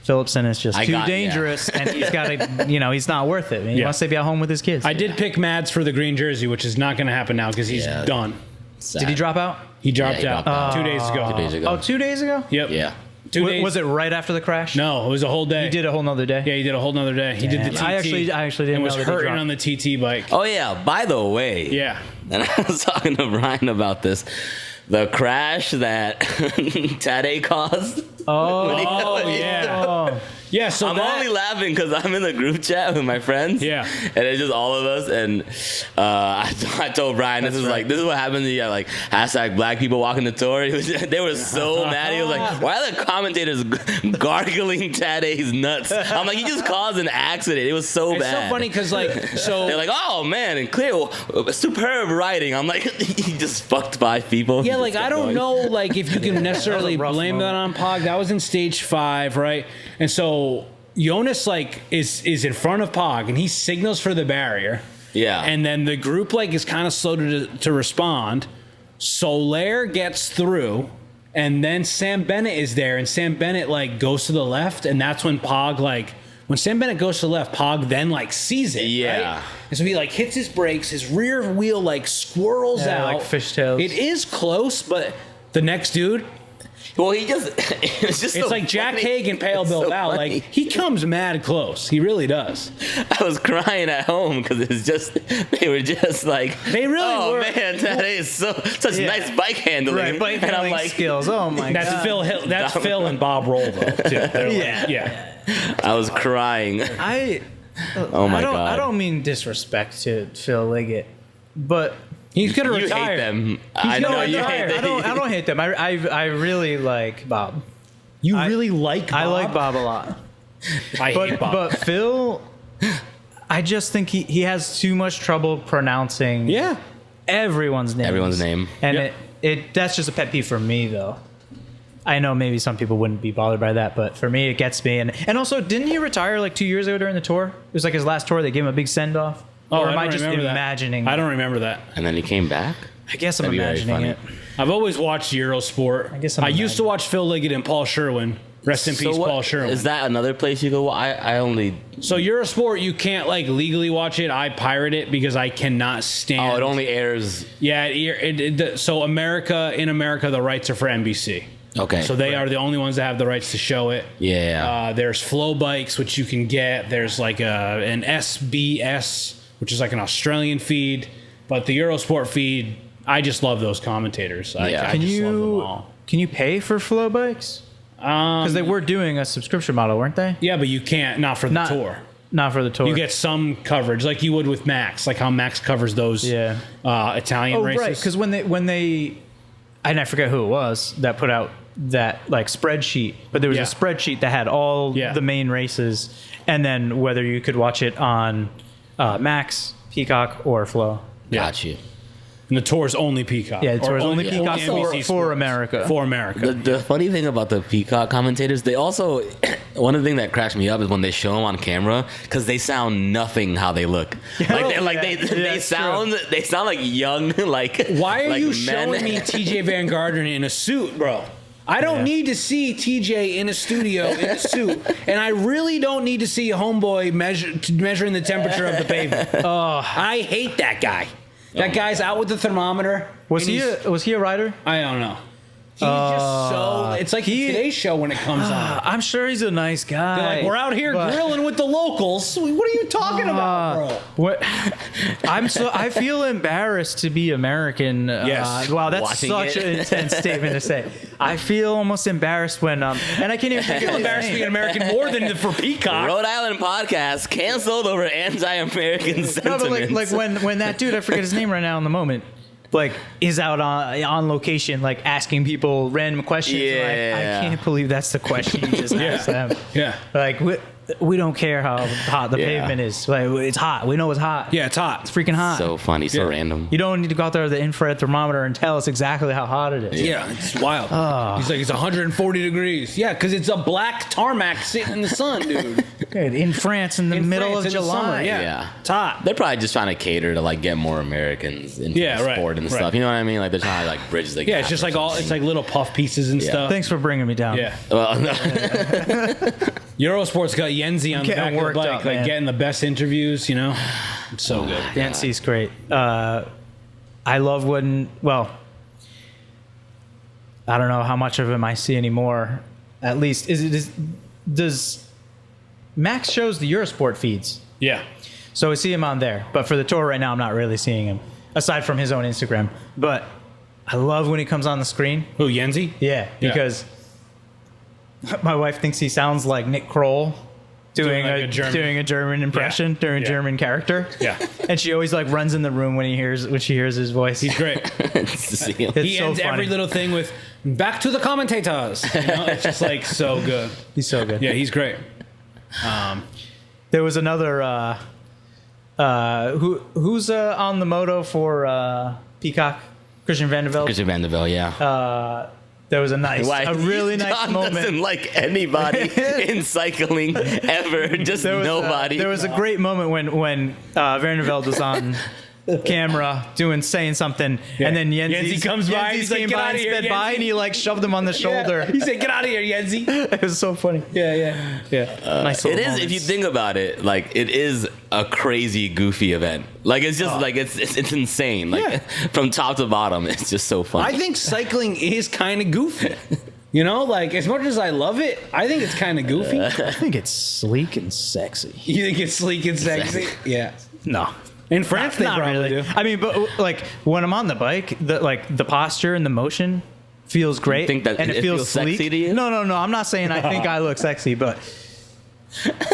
Phillipson is just too dangerous, and he's got to, he's not worth it. He wants to be at home with his kids. I did pick Mads for the green jersey, which is not going to happen now because he's done. Sad. Did he drop out? He dropped out 2 days ago. 2 days ago. Oh, 2 days ago? Yep. Yeah. 2 days. Was it right after the crash? No, it was a whole day. He did a whole nother day? Yeah, he did a whole nother day. He did the TT. I actually didn't and was know that hurting on the TT bike. Oh, yeah. By the way. Yeah. And I was talking to Brian about this. The crash that Tadej caused. Oh, yeah. Oh. Yeah, so I'm only laughing because I'm in the group chat with my friends. Yeah. And it's just all of us. And I told Brian, this is what happens when you got like hashtag black people walking the tour. They were so mad. He was like, why are the commentators gargling Tadej's nuts? I'm like, he just caused an accident. It was so bad. It's so funny because they're like, oh man, and clear, superb riding. I'm like, he just fucked 5 people. Yeah, like I don't know like if you can necessarily blame that on Pog. That was in stage 5, right? And so Jonas like is in front of Pog and he signals for the barrier. Yeah. And then the group like is kind of slow to respond. Soler gets through and then Sam Bennett is there and Sam Bennett like goes to the left and that's when Pog like when Sam Bennett goes to the left, Pog then like sees it. Yeah. Right? And so he like hits his brakes, his rear wheel like swirls out. Like fishtails. It is close, but the next dude, well, it's so like Jack Haig and Pale Bilbao. So like he comes mad close. He really does. I was crying at home because they were just like they really were. Oh man, that is such nice bike handling. Right, bike and handling I'm like, skills. Oh my that's god, Phil Hill. That's Phil and Bob Roll though. Too. Yeah. I was crying. Oh my god. I don't mean disrespect to Phil Liggett, but. He's gonna you retire. Hate them. I know you hate them. I don't hate them. I really like Bob. You really like Bob? I like Bob a lot. I hate Bob. But Phil, I just think he has too much trouble pronouncing everyone's name. And that's just a pet peeve for me though. I know maybe some people wouldn't be bothered by that, but for me it gets me. And also, didn't he retire like 2 years ago during the tour? It was like his last tour. They gave him a big send off. Oh, or am I just imagining? I don't remember that. And then he came back? I guess I'm imagining it. I've always watched Eurosport. I used to watch Phil Liggett and Paul Sherwin. Rest in peace, Paul Sherwin. Is that another place you go? I only... So Eurosport, you can't like legally watch it. I pirate it because I cannot stand... Oh, it only airs... Yeah, so in America, the rights are for NBC. Okay. So they are the only ones that have the rights to show it. Yeah. There's Flow Bikes, which you can get. There's like an SBS... which is like an Australian feed, but the Eurosport feed, I just love those commentators. I just love them all. Can you pay for Flow Bikes? Because they were doing a subscription model, weren't they? Yeah, but you can't, not for the tour. Not for the tour. You get some coverage, like you would with Max, like how Max covers those Italian races. Right, because when they, and I forget who it was that put out that like spreadsheet, but there was a spreadsheet that had all the main races, and then whether you could watch it on Max, Peacock, or Flow. Got you. And the tour is only Peacock. Yeah, the tour is only Peacock NBC for America. For America. The funny thing about the Peacock commentators, they also one of the things that cracks me up is when they show them on camera because they sound nothing how they look. They sound like young like. Why are like you men. showing me TJ Van Gardner in a suit, bro? I don't need to see TJ in a studio in a suit, and I really don't need to see a homeboy measuring the temperature of the pavement. I hate that guy. That guy's out with the thermometer. Was he a writer? I don't know. He's just so. It's like the Today Show when it comes on. I'm sure he's a nice guy. They're like, we're out here grilling with the locals. What are you talking about, bro? What? I feel embarrassed to be American. Yes. Wow, that's such an intense statement to say. I feel almost embarrassed when and I can't even think of embarrassed to be an American more than for Peacock. Rhode Island podcast canceled over anti-American sentiments. No, but like when that dude, I forget his name right now in the moment, like is out on location, like asking people random questions. Yeah. Like, I can't believe that's the question you just asked them. Yeah. Like we don't care how hot the pavement is. Like it's hot. We know it's hot. Yeah, it's hot. It's freaking hot. So funny, so random. You don't need to go out there with the infrared thermometer and tell us exactly how hot it is. Yeah, it's wild. He's like, it's 140 degrees. Yeah, because it's a black tarmac sitting in the sun, dude. In France in the middle of July. Summer, Yeah. It's hot. They're probably just trying to cater to like get more Americans into the sport and stuff. You know what I mean? Like they're trying to like bridge the gap. Yeah, it's just like it's like little puff pieces and stuff. Thanks for bringing me down. Yeah. Well, no. Eurosport's got Yenzi on the back of the bike, up, like getting the best interviews, you know? It's so good. Yenzi's great. I love when, well, I don't know how much of him I see anymore. At least, does Max shows the Eurosport feeds? Yeah. So I see him on there. But for the tour right now, I'm not really seeing him, aside from his own Instagram. But I love when he comes on the screen. Who, Yenzi? Yeah, because my wife thinks he sounds like Nick Kroll doing a German impression, doing a German character. Yeah. And she always like runs in the room when she hears his voice. He's great. He ends every little thing with "back to the commentators." You know, it's just like so good. He's so good. Yeah, he's great. There was another who's on the moto for Peacock, Christian Vandeveld. Christian Vandeveld, yeah. There was a really nice John moment. Doesn't like anybody in cycling ever, just nobody. There was a great moment when Vandeveld was on camera saying something, and then Yenzi comes by. He's like, "Get out of here, sped by, and he like shoved him on the shoulder. He said, "Get out of here, Yenzi." It was so funny. Yeah. Nice. It is, if you think about it, like it is a crazy, goofy event. Like it's just like it's insane. Like from top to bottom, it's just so funny. I think cycling is kind of goofy. You know, like as much as I love it, I think it's kind of goofy. I think it's sleek and sexy. You think it's sleek and sexy? Yeah. No. In France, they probably really do. I mean, but like when I'm on the bike, the posture and the motion feels great. You think that and it feels sleek. Sexy to you? No. I'm not saying I think I look sexy, but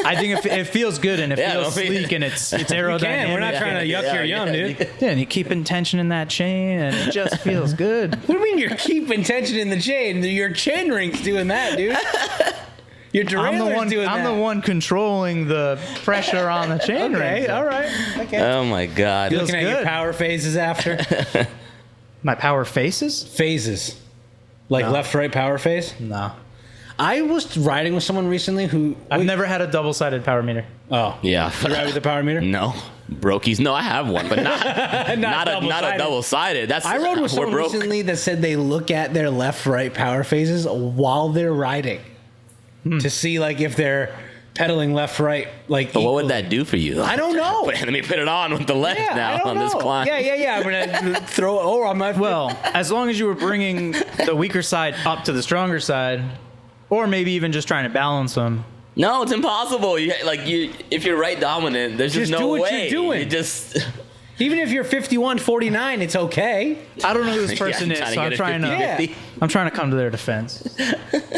I think it feels good and it feels sleek and it's aerodynamic. We're not trying to yuck your yum, dude. Yeah, and you're keeping tension in that chain, and it just feels good. What do you mean you're keeping tension in the chain? Your chain ring's doing that, dude. Your derailleur's doing that. I'm the one controlling the pressure on the chain ring. All right. Okay. Oh my God! Looking at your power phases after. My power faces? Phases. Like left, right power phase? No. I was riding with someone recently who... I've never had a double-sided power meter. Oh. Yeah. You ride with the power meter? No. Brokies. No, I have one, but not a double-sided. I rode with someone recently that said they look at their left, right power phases while they're riding to see like if they're pedaling left, right, like. But what would that do for you? I don't know. Let me put it on with the left now on this climb. Yeah. I'm gonna throw it over on my. Well, as long as you were bringing the weaker side up to the stronger side, or maybe even just trying to balance them. No, it's impossible. If you're right dominant, there's just no do what way. You're doing. You just. Even if you're 51-49, it's okay. I don't know who this person is, so I'm trying to come to their defense.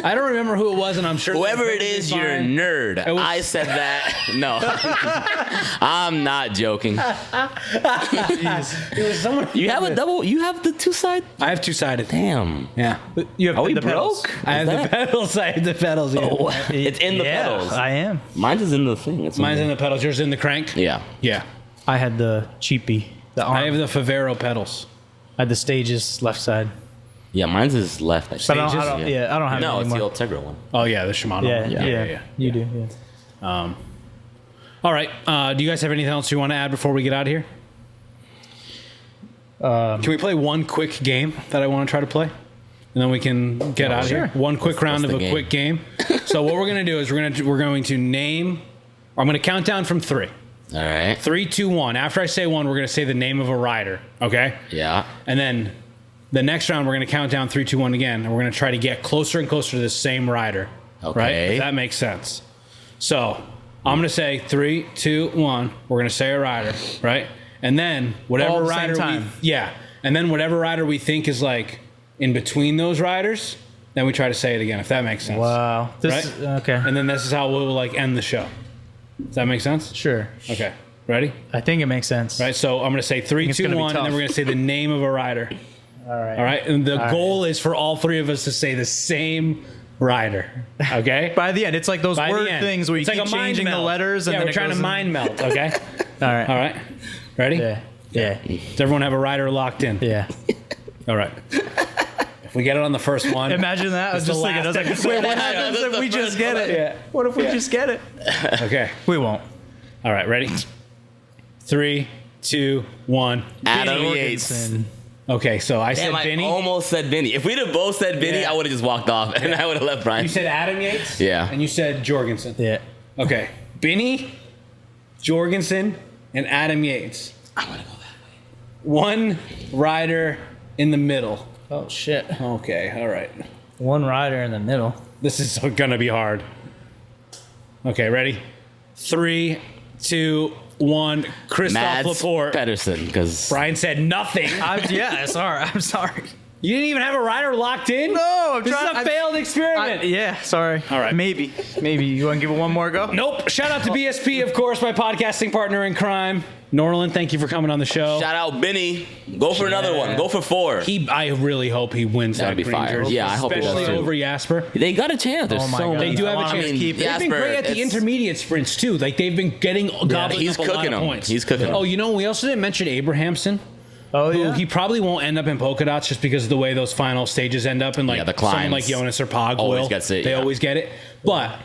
I don't remember who it was, and I'm sure whoever it is, you're a nerd. I said that. No, I'm not joking. It was someone. You have a double. You have the two-side. I have two-sided. Damn. Yeah. You have Are we the pedals. broke? I have the pedals. I have the pedals. Yeah. Oh, it's in the pedals. I am. Mine's is in the thing. Mine's in the pedals. Yours in the crank. Yeah. Yeah. I had the cheapie. The arm. I have the Favero pedals. The stage is left side. Yeah, mine's is left. But I don't have No, it it's the anymore. Ultegra one. Oh yeah, the Shimano. Yeah. You do. Yeah. All right. Do you guys have anything else you want to add before we get out of here? Can we play one quick game that I want to try to play? And then we can get out of here. One quick round of a quick game. So what we're going to do is we're going to name, I'm going to count down from 3. All right. 3, 2, 1. After I say 1, we're going to say the name of a rider. Okay? Yeah. And then the next round, we're going to count down 3, 2, 1 again. And we're going to try to get closer and closer to the same rider. Okay. Right? If that makes sense. So I'm going to say 3, 2, 1. We're going to say a rider. Right? And then whatever rider and then whatever rider we think is like in between those riders, then we try to say it again, if that makes sense. Wow. Okay. And then this is how we'll like end the show. Does that make sense? Sure. Okay. Ready? I think it makes sense. Right. So I'm going to say 3, 2, 1, and then we're going to say the name of a rider. All right. All right. And the goal is for all 3 of us to say the same rider. Okay. By the end, it's like those word things where you keep changing the letters. And we're trying to mind melt. Okay. All right. All right. Ready? Yeah. Does everyone have a rider locked in? Yeah. All right. If we get it on the first one. Imagine that. I was just thinking, wait, what happens if we just get it? Yeah. What if we just get it? Okay. We won't. All right. Ready? 3, 2, 1. Adam Yates. Okay, so I said Vinny. I almost said Vinny. If we'd have both said Vinny, I would have just walked off and I would have left Brian. You said Adam Yates? Yeah. And you said Jorgensen. Yeah. Okay. Vinny, Jorgensen, and Adam Yates. I'm going to go that way. One rider in the middle. Oh, shit. Okay, all right. One rider in the middle. This is going to be hard. Okay, ready? 3, 2, 1. Christoph Laporte. Pedersen, because Brian said nothing. I'm sorry. You didn't even have a rider locked in? No, this is a failed experiment. Sorry. All right. Maybe. You want to give it one more go? Nope. Shout out to BSP, of course, my podcasting partner in crime. Norlan, thank you for coming on the show. Shout out Benny. Go for another one. Go for 4. I really hope he wins that That'd be green fire. jersey, Yeah, I hope he does especially too. over Jasper. They got a chance. There's so They many. do have a chance. They've They've been great at the intermediate sprints too. Like they've been getting gobbling he's up a lot cooking of them. points. He's cooking them. Oh, we also didn't mention Abrahamson. Oh, Who yeah. he probably won't end up in polka dots just because of the way those final stages end up, and like the climbs. someone like Jonas or Pog Always will. gets it, They always get it, but.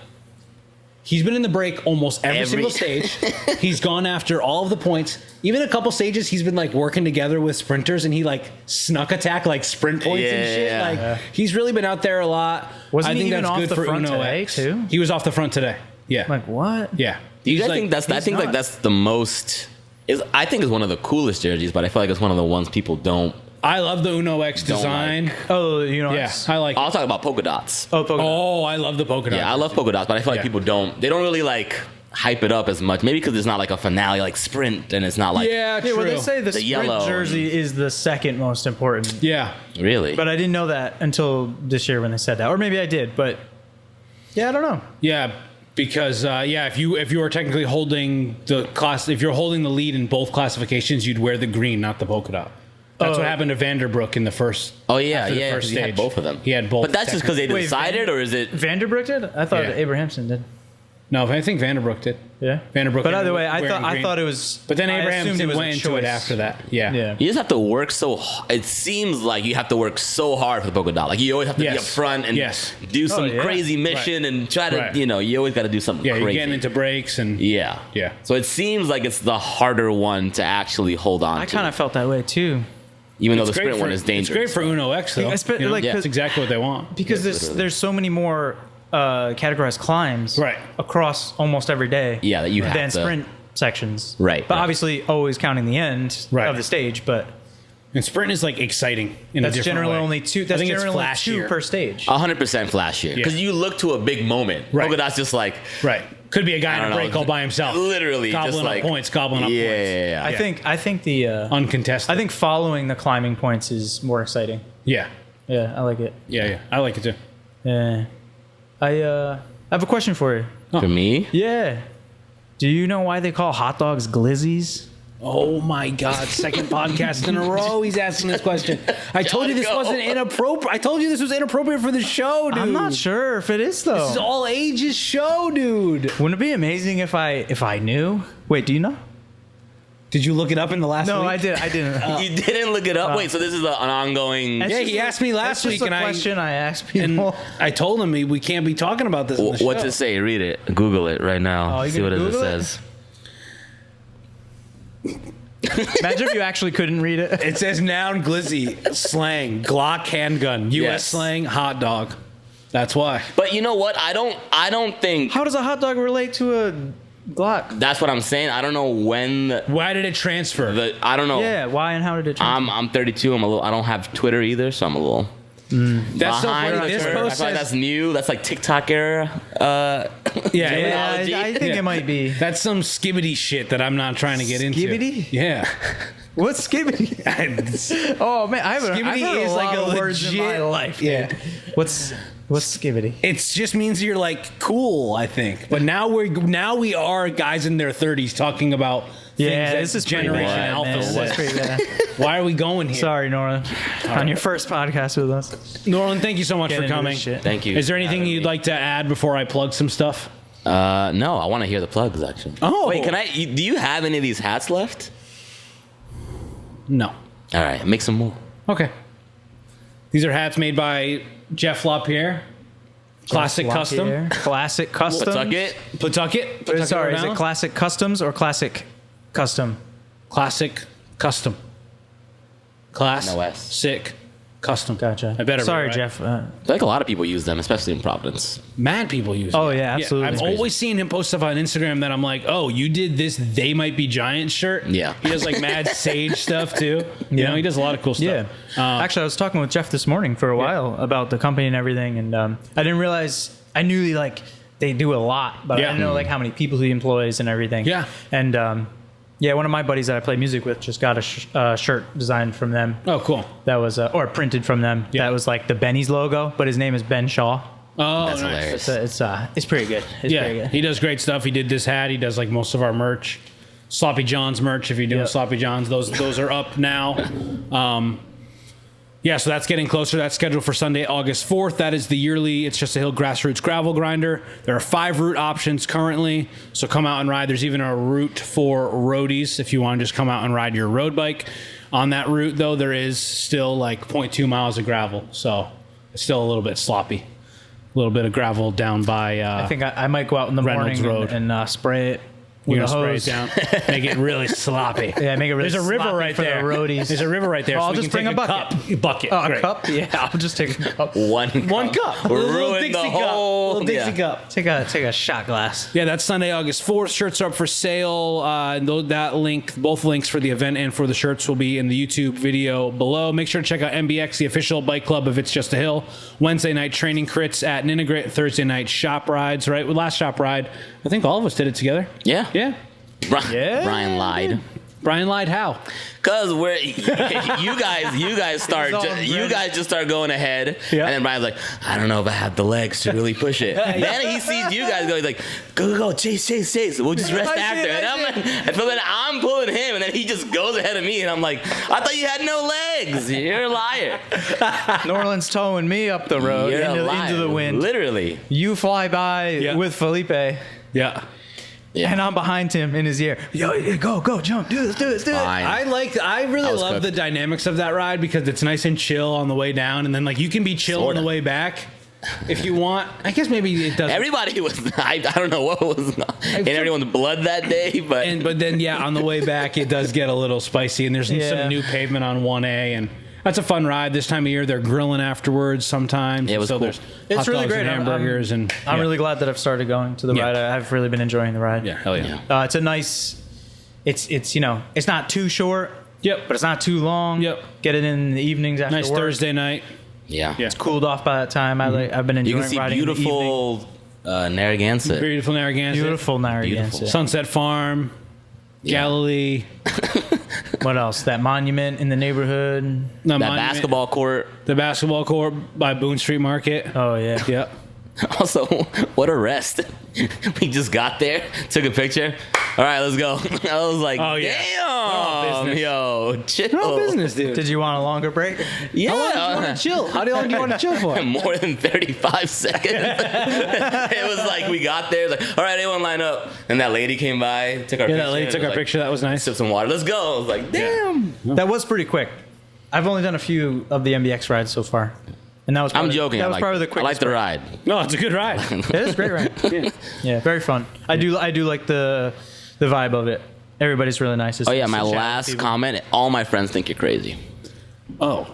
He's been in the break almost every single stage. He's gone after all of the points. Even a couple stages, he's been like working together with sprinters, and he like snuck attack like sprint points and shit. Yeah. He's really been out there a lot. Wasn't I think he even that's off good the for front Uno today, X. too? He was off the front today. Yeah. Like what? Yeah. You guys He's think that's? I think like that's the most. I think it's one of the coolest jerseys, but I feel like it's one of the ones people don't. I love the Uno X design. Oh, Yeah, I like. I'll talk about polka dots. Oh, I love the polka dot. Yeah, I love polka dots, but I feel like people don't. They don't really like hype it up as much. Maybe because it's not like a finale like sprint, and it's not like Yeah, true. Yeah, well, they say the sprint yellow jersey is the second most important. Yeah. really. But I didn't know that until this year when they said that, or maybe I did. But yeah, I don't know. Yeah, because if you are technically holding the class, if you're holding the lead in both classifications, you'd wear the green, not the polka dot. That's what happened to Vanderbroek in the first. Oh yeah, after the yeah. first He had stage. both of them. He had both. But that's just because they Wait, decided, or is it? Vanderbroek did? I thought Yeah. Abrahamson did. No, I think Vanderbroek did. Yeah, Vanderbroek. But either way, I wearing thought green. it was. But then I assumed Abrahamson was a went into it choice. after that. Yeah. Yeah. You just have to work so. It seems like you have to work so hard for the polka dot. Like you always have to be up Yes. front and Yes. do some yeah. crazy mission and try to. Right. You always got to do something Yeah, crazy. you're getting into breaks and. Yeah. Yeah. So it seems like it's the harder one to actually hold on I to. kind of felt that way too. Even though It's the great sprint for- one is dangerous. It's great for Uno X though. Espe- you know? like, Yeah, the- that's exactly what they want. Because there's so many more categorized climbs Right. across almost every day. Yeah, that you have than to- sprint sections. Right, But right. obviously always counting the end Right. of the stage. But And sprint is like exciting in that's a different generally way. only two. I That's think it's generally only two flashier. per stage. 100% flashier. Because you look to a big moment. Right. Polka dot's just like. Right. Could be a guy I in don't a know, break all by himself. Literally, gobbling just like up points, gobbling up points. Yeah. I think the Uncontested. I think following the climbing points is more exciting. Yeah. Yeah, I like it. Yeah. I like it too. Yeah. I have a question for you. For me? Yeah. Do you know why they call hot dogs glizzies? Oh my God! Second podcast in a row, he's asking this question. I told you this go. wasn't inappropriate. I told you this was inappropriate for the show, dude. I'm not sure if it is though. This is all ages show, dude. Wouldn't it be amazing if I knew? Wait, do you know? Did you look it up in the last week? No, I didn't. You didn't look it up? Wait, so this is an ongoing... Yeah, he asked me last week, and a question I asked people. And I told him we can't be talking about this. In the What's show. it say? Read it. Google it right now. Oh, See what it says. Imagine if you actually couldn't read it. It says noun glizzy, slang, Glock handgun, U.S. Yes. slang, hot dog. That's why. But you know what? I don't think... How does a hot dog relate to a Glock? That's what I'm saying. I don't know when... Why did it transfer? I don't know. Yeah, why and how did it transfer? I'm 32. I don't have Twitter either, so I'm a little... That's so behind funny. the This curve. post I feel like says, that's new. That's like TikTok era. Yeah, I think Yeah. it might be. that's some skibbity shit that I'm not trying to get into. Skibbity? Yeah. What's skibbity? Oh man, I've heard Skibbity is a like lot a of words in my legit- life. Yeah. What's skibbity? It just means you're like cool, I think. But now we are guys in their 30s talking about Yeah, things this that is pretty Generation bad, Alpha man. This says. is pretty bad. Why are we going here? Sorry, Nora, on your first podcast with us. Norlan, thank you so much Get for into coming. this shit. Thank you. Is there anything for having you'd me. like to add before I plug some stuff? No, I want to hear the plugs, actually. Oh. Wait, do you have any of these hats left? No. All right, make some more. Okay. These are hats made by Jeff LaPierre. Classic Custom. Classic Custom. Pawtucket? Pawtucket. Sorry, Rhode is it Island? Classic Customs or Classic Custom? Classic Custom. Class. No S. Sick. Custom. Gotcha. I better. Sorry, right? Jeff. I feel like a lot of people use them, especially in Providence. Mad people use. Oh, it. yeah, absolutely. I've always seen him post stuff on Instagram that I'm like, oh, you did this. They might be giant shirt. Yeah. He does like mad sage stuff too. You know, he does a lot of cool stuff. Yeah. Actually, I was talking with Jeff this morning for a while about the company and everything, and I didn't realize. I knew they do a lot, but I didn't know how many people he employs and everything. Yeah. And one of my buddies that I play music with just got a shirt designed from them. Oh, cool. That was or printed from them. Yeah. That was like the Benny's logo, but his name is Ben Shaw. Oh, That's nice. hilarious. It's pretty good. It's pretty good. He does great stuff. He did this hat. He does like most of our merch. Sloppy John's merch. If you're doing Yep. Sloppy John's, those are up now. Yeah, so that's getting closer. That's scheduled for Sunday, August 4th. That is the yearly It's Just a Hill Grassroots Gravel Grinder. There are 5 route options currently, so come out and ride. There's even a route for roadies if you want to just come out and ride your road bike. On that route, though, there is still like 0.2 miles of gravel, so it's still a little bit sloppy. A little bit of gravel down by I think I might go out in the Reynolds morning Road. and spray it with You're a gonna hose. spray it down, make it really sloppy. Yeah, make it really There's a river sloppy right for the there. roadies. There's a river right there. Oh, so I'll we just can bring take a bucket. Bucket. Oh, a Great. cup? Yeah, I'll just take a cup. One cup. Ruin the whole... Little Dixie yeah. cup. Take a shot glass. Yeah, that's Sunday, August 4th. Shirts are up for sale. That link, both links for the event and for the shirts will be in the YouTube video below. Make sure to check out MBX, the official bike club of It's Just a Hill. Wednesday night training crits at Ninigrit. Thursday night shop rides, right? With last shop ride, I think all of us did it together. Yeah. Yeah. Brian lied. Brian lied how? Cause we're you guys just start going ahead, Yeah. and then Brian's like, I don't know if I have the legs to really push it. Then he sees you guys go, he's like, go, chase. We'll just rest after. And I'm like, and so then I'm pulling him, and then he just goes ahead of me, and I'm like, I thought you had no legs. You're a liar. Norlan's towing me up the road You're a liar. into the wind. Literally. You fly by with Felipe, Yeah. Yeah. and I'm behind him in his ear. Yo, go, jump, do this. Fine. I really was love cooked. the dynamics of that ride because it's nice and chill on the way down, and then like you can be chill Sorta. on the way back if you want. I guess maybe it doesn't. Everybody was. I don't know what was in everyone's blood that day, but But then yeah, on the way back it does get a little spicy, and there's Yeah. some new pavement on 1A, and that's a fun ride. This time of year they're grilling afterwards sometimes. Yeah, it was so cool. there's It's hot really dogs great. and hamburgers, and I'm yeah. really glad that I've started going to the Yeah. ride. I've really been enjoying the ride. yeah, hell yeah. It's a nice. It's it's not too short. Yep. But it's not too long. Yep. Get it in the evenings after Nice work. Thursday night. yeah. Yeah. Cooled off by that time. I've been You enjoying can see riding in the evening. beautiful Narragansett. Beautiful Narragansett. Beautiful Narragansett. Sunset Farm. Galilee. What else? That monument in the neighborhood. The That monument- basketball court. The basketball court by Boone Street Market. Oh yeah. Yep. Also, what a rest. We just got there, took a picture. all right, let's go. I was like, Oh, yeah. damn, yo, chill. No business, dude. Did you want a longer break? Yeah. How long do you want to chill? How long do you want to chill for? More than 35 seconds. It was like we got there. It's like, all right, everyone line up. And that lady came by, took our picture. That lady took our picture. That was nice. Sip some water. Let's go. I was like, damn. That was pretty quick. I've only done a few of the MBX rides so far. And that was I'm joking. That was probably the I quickest. like the ride. No, it's a good ride. It is a great ride. Yeah, very fun. I do like the vibe of it. Everybody's really nice. Oh yeah, my last comment. All my friends think you're crazy. Oh.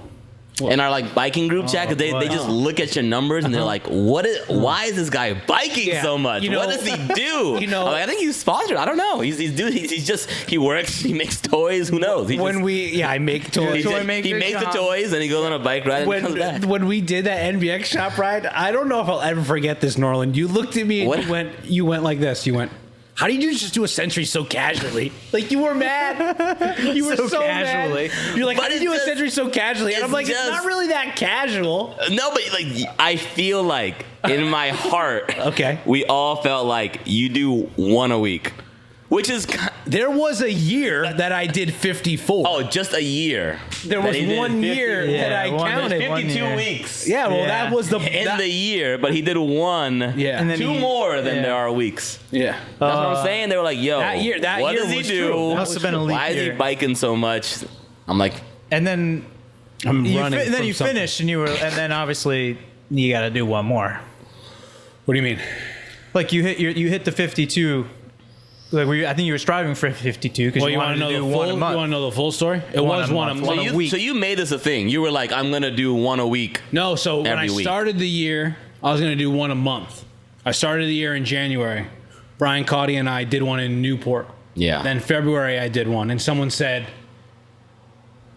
In our like biking group chat, 'cause they just look at your numbers and they're like, why is this guy biking so much? You know, what does he do? I'm like, I think he's sponsored. I don't know. He works, he makes toys, who knows? I make toys. He makes the toys and he goes on a bike ride and he comes back. When we did that NBX shop ride, I don't know if I'll ever forget this, Norlan. You looked at me and you went like this. You went, how do you just do a century so casually? Like, you were mad. You were so casually. Mad. You're like, how do you do a century so casually? And I'm like, it's not really that casual. No, but like, I feel like in my heart, okay, we all felt like you do one a week. Which is... There was a year that I did 54. Oh, just a year. There was 1 year that I counted. 52 weeks. Yeah, well, that was the... In the year, but he did one. Yeah. And then 2 more than there are weeks. Yeah. That's what I'm saying. They were like, yo, what does he do? Must have been a leap Why is he biking so much? I'm like... And then... I'm running and then you finished, and then obviously you got to do one more. What do you mean? Like, you hit the 52... Like I think you were striving for 52 because you wanted to do one a month. You want to know the full story? It was one a month. So you made this a thing. You were like, I'm going to do one a week. No, so when I started the year, I was going to do one a month. I started the year in January. Brian Caudy and I did one in Newport. Yeah. Then February I did one. And someone said,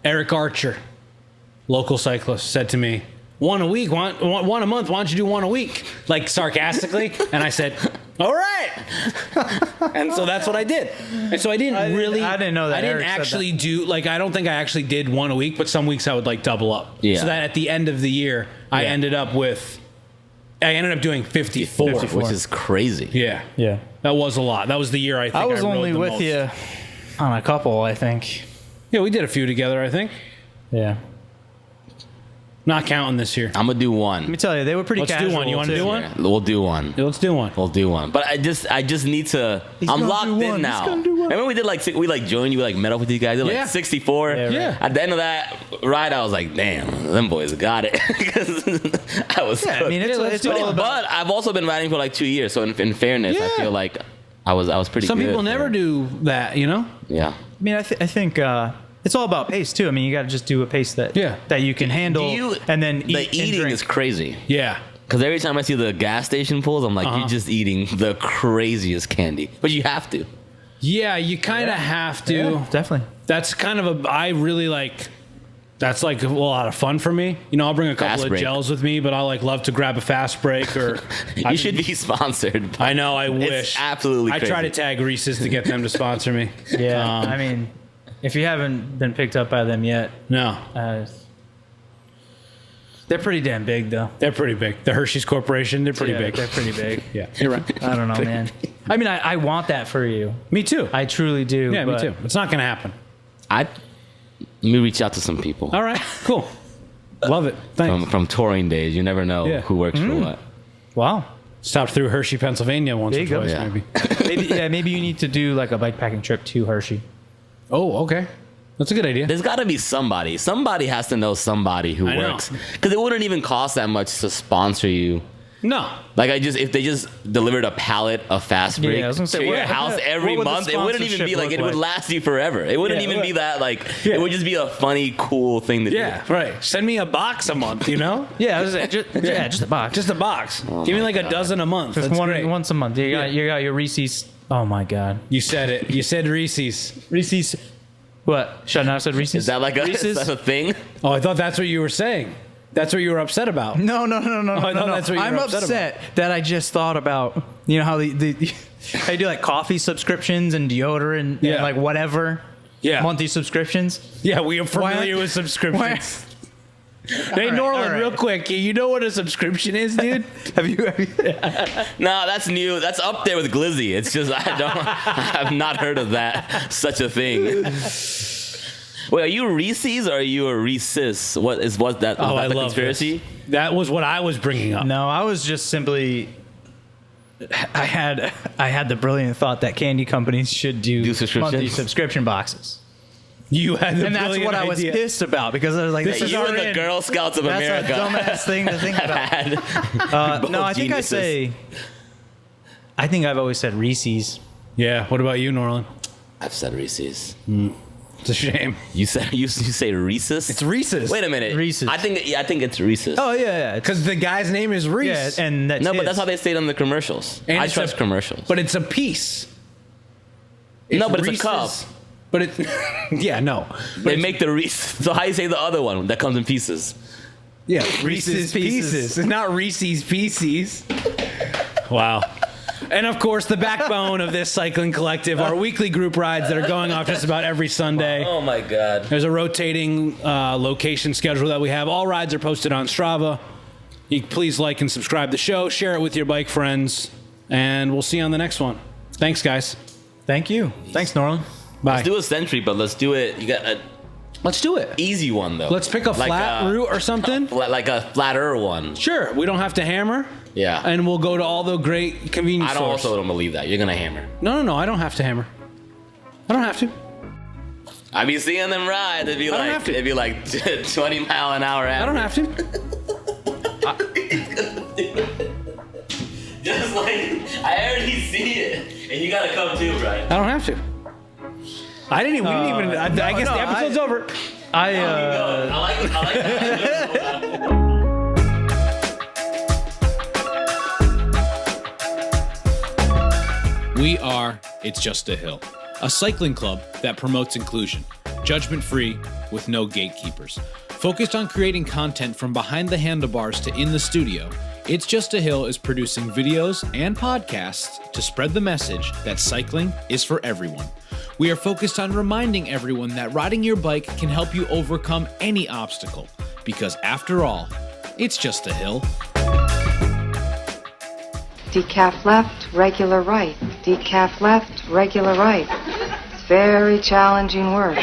Eric Archer, local cyclist, said to me, one a week, one a month, why don't you do one a week? Like, sarcastically. And I said, all right. And so that's what I did. And so I didn't know that. I didn't actually do, like, I don't think I actually did one a week, but some weeks I would like double up. Yeah. So that at the end of the year, I ended up doing 54. Which is crazy. Yeah. Yeah. That was a lot. That was the year I think I was rode only the with most. you on a couple, I think. Yeah, we did a few together, I think. Yeah. Not counting this year. I'm gonna do one. Let me tell you, they were pretty casual. Do one. You want to do one? Yeah, we'll do one. Yeah, let's do one. We'll do one. But I just need to. I'm locked in now. Remember we did we joined you, we met up with these guys. Did like 64. Yeah. At the end of that ride, I was like, damn, them boys got it. I was. Yeah, I mean, it's all about. But I've also been riding for like 2 years, so in fairness, I feel like I was pretty. Some good people never do that, you know. Yeah. I mean, I think. It's all about pace too. I mean, you got to just do a pace that you can handle, and then the eating is crazy. Yeah, because every time I see the gas station pulls, I'm like, you're just eating the craziest candy, but you have to. Yeah, you kind of have to. Yeah, definitely. That's kind of I really like. That's like a lot of fun for me. You know, I'll bring a couple of gels with me, but I love to grab a fast break or. You should be sponsored. I know. I wish. It's absolutely. I try to tag Reese's to get them to sponsor me. Yeah, I mean. If you haven't been picked up by them yet, no. They're pretty damn big, though. They're pretty big. The Hershey's Corporation, they're pretty big. They're pretty big. Yeah, you're right. I don't know, man. I mean, I want that for you. Me too. I truly do. Yeah, me too. It's not going to happen. Let me reach out to some people. All right, cool. Love it. Thanks. From touring days, you never know who works for what. Wow. Stopped through Hershey, Pennsylvania once or twice, maybe. Maybe you need to do like a bikepacking trip to Hershey. Oh, okay. That's a good idea. There's got to be somebody. Somebody has to know somebody who works. Because it wouldn't even cost that much to sponsor you. No. Like if they just delivered a pallet of fast break to your house every month, it wouldn't even be like it would last you forever. It wouldn't even be that it would just be a funny, cool thing to do. Yeah, right. Send me a box a month, you know? Just a box. Just a box. Oh Give me like a dozen a month. Just once a month. You got your Reese's. Oh my God. You said it. You said Reese's. Reese's. What? Should I not have said Reese's? Is that is that a thing? Oh, I thought that's what you were saying. That's what you were upset about. No. That's what I'm upset that I just thought about, you know how how you do like coffee subscriptions and deodorant and like whatever. Yeah. Monthly subscriptions. Yeah, we are familiar with subscriptions. Hey, Norlan, real quick, you know what a subscription is, dude? Have you? No, that's new. That's up there with Glizzy. It's just I've not heard of that, such a thing. Wait, are you Reese's or are you a Reese's? What that? Oh, I the love conspiracy. This. That was what I was bringing up. No, I was just simply. I had the brilliant thought that candy companies should do monthly subscription boxes. You had the and that's what I was pissed about because I was like, "This is you and the Girl Scouts of America." That's a dumbass thing to think about. No, I think I think I've always said Reese's. Yeah. What about you, Norlan? I've said Reese's. It's a shame. You say Reese's? It's Reese's. Wait a minute. Reese's. I think it's Reese's. Oh yeah. Because the guy's name is Reese. Yeah, and that's but that's how they say it on the commercials. And I trust commercials. But it's a piece. But Reese's, it's a cup. But it, yeah, no. They make the Reese. So how do you say the other one that comes in pieces? Yeah, Reese's Pieces. It's not Reese's Pieces. Wow. And of course, the backbone of this cycling collective, our weekly group rides that are going off just about every Sunday. Oh my God. There's a rotating location schedule that we have. All rides are posted on Strava. You please like and subscribe to the show, share it with your bike friends, and we'll see you on the next one. Thanks, guys. Thank you. Thanks, Norlan. Bye. Let's do a century, but let's do it. You got a Let's do it. Easy one though. Let's pick a flat route or something. Like a flatter one. Sure. We don't have to hammer. Yeah. And we'll go to all the great convenience stores. I don't believe that. You're gonna hammer. No. I don't have to hammer. I don't have to. I be seeing them ride. It'd be like 20-mile-an-hour average. I don't have to. Just like I already see it, and you gotta come too, right? I don't have to. I didn't even. I guess the episode's over. I like that. We are It's Just a Hill, a cycling club that promotes inclusion, judgment-free, with no gatekeepers. Focused on creating content from behind the handlebars to in the studio, It's Just a Hill is producing videos and podcasts to spread the message that cycling is for everyone. We are focused on reminding everyone that riding your bike can help you overcome any obstacle, because after all, it's just a hill. Decaf left, regular right. Decaf left, regular right. It's very challenging work.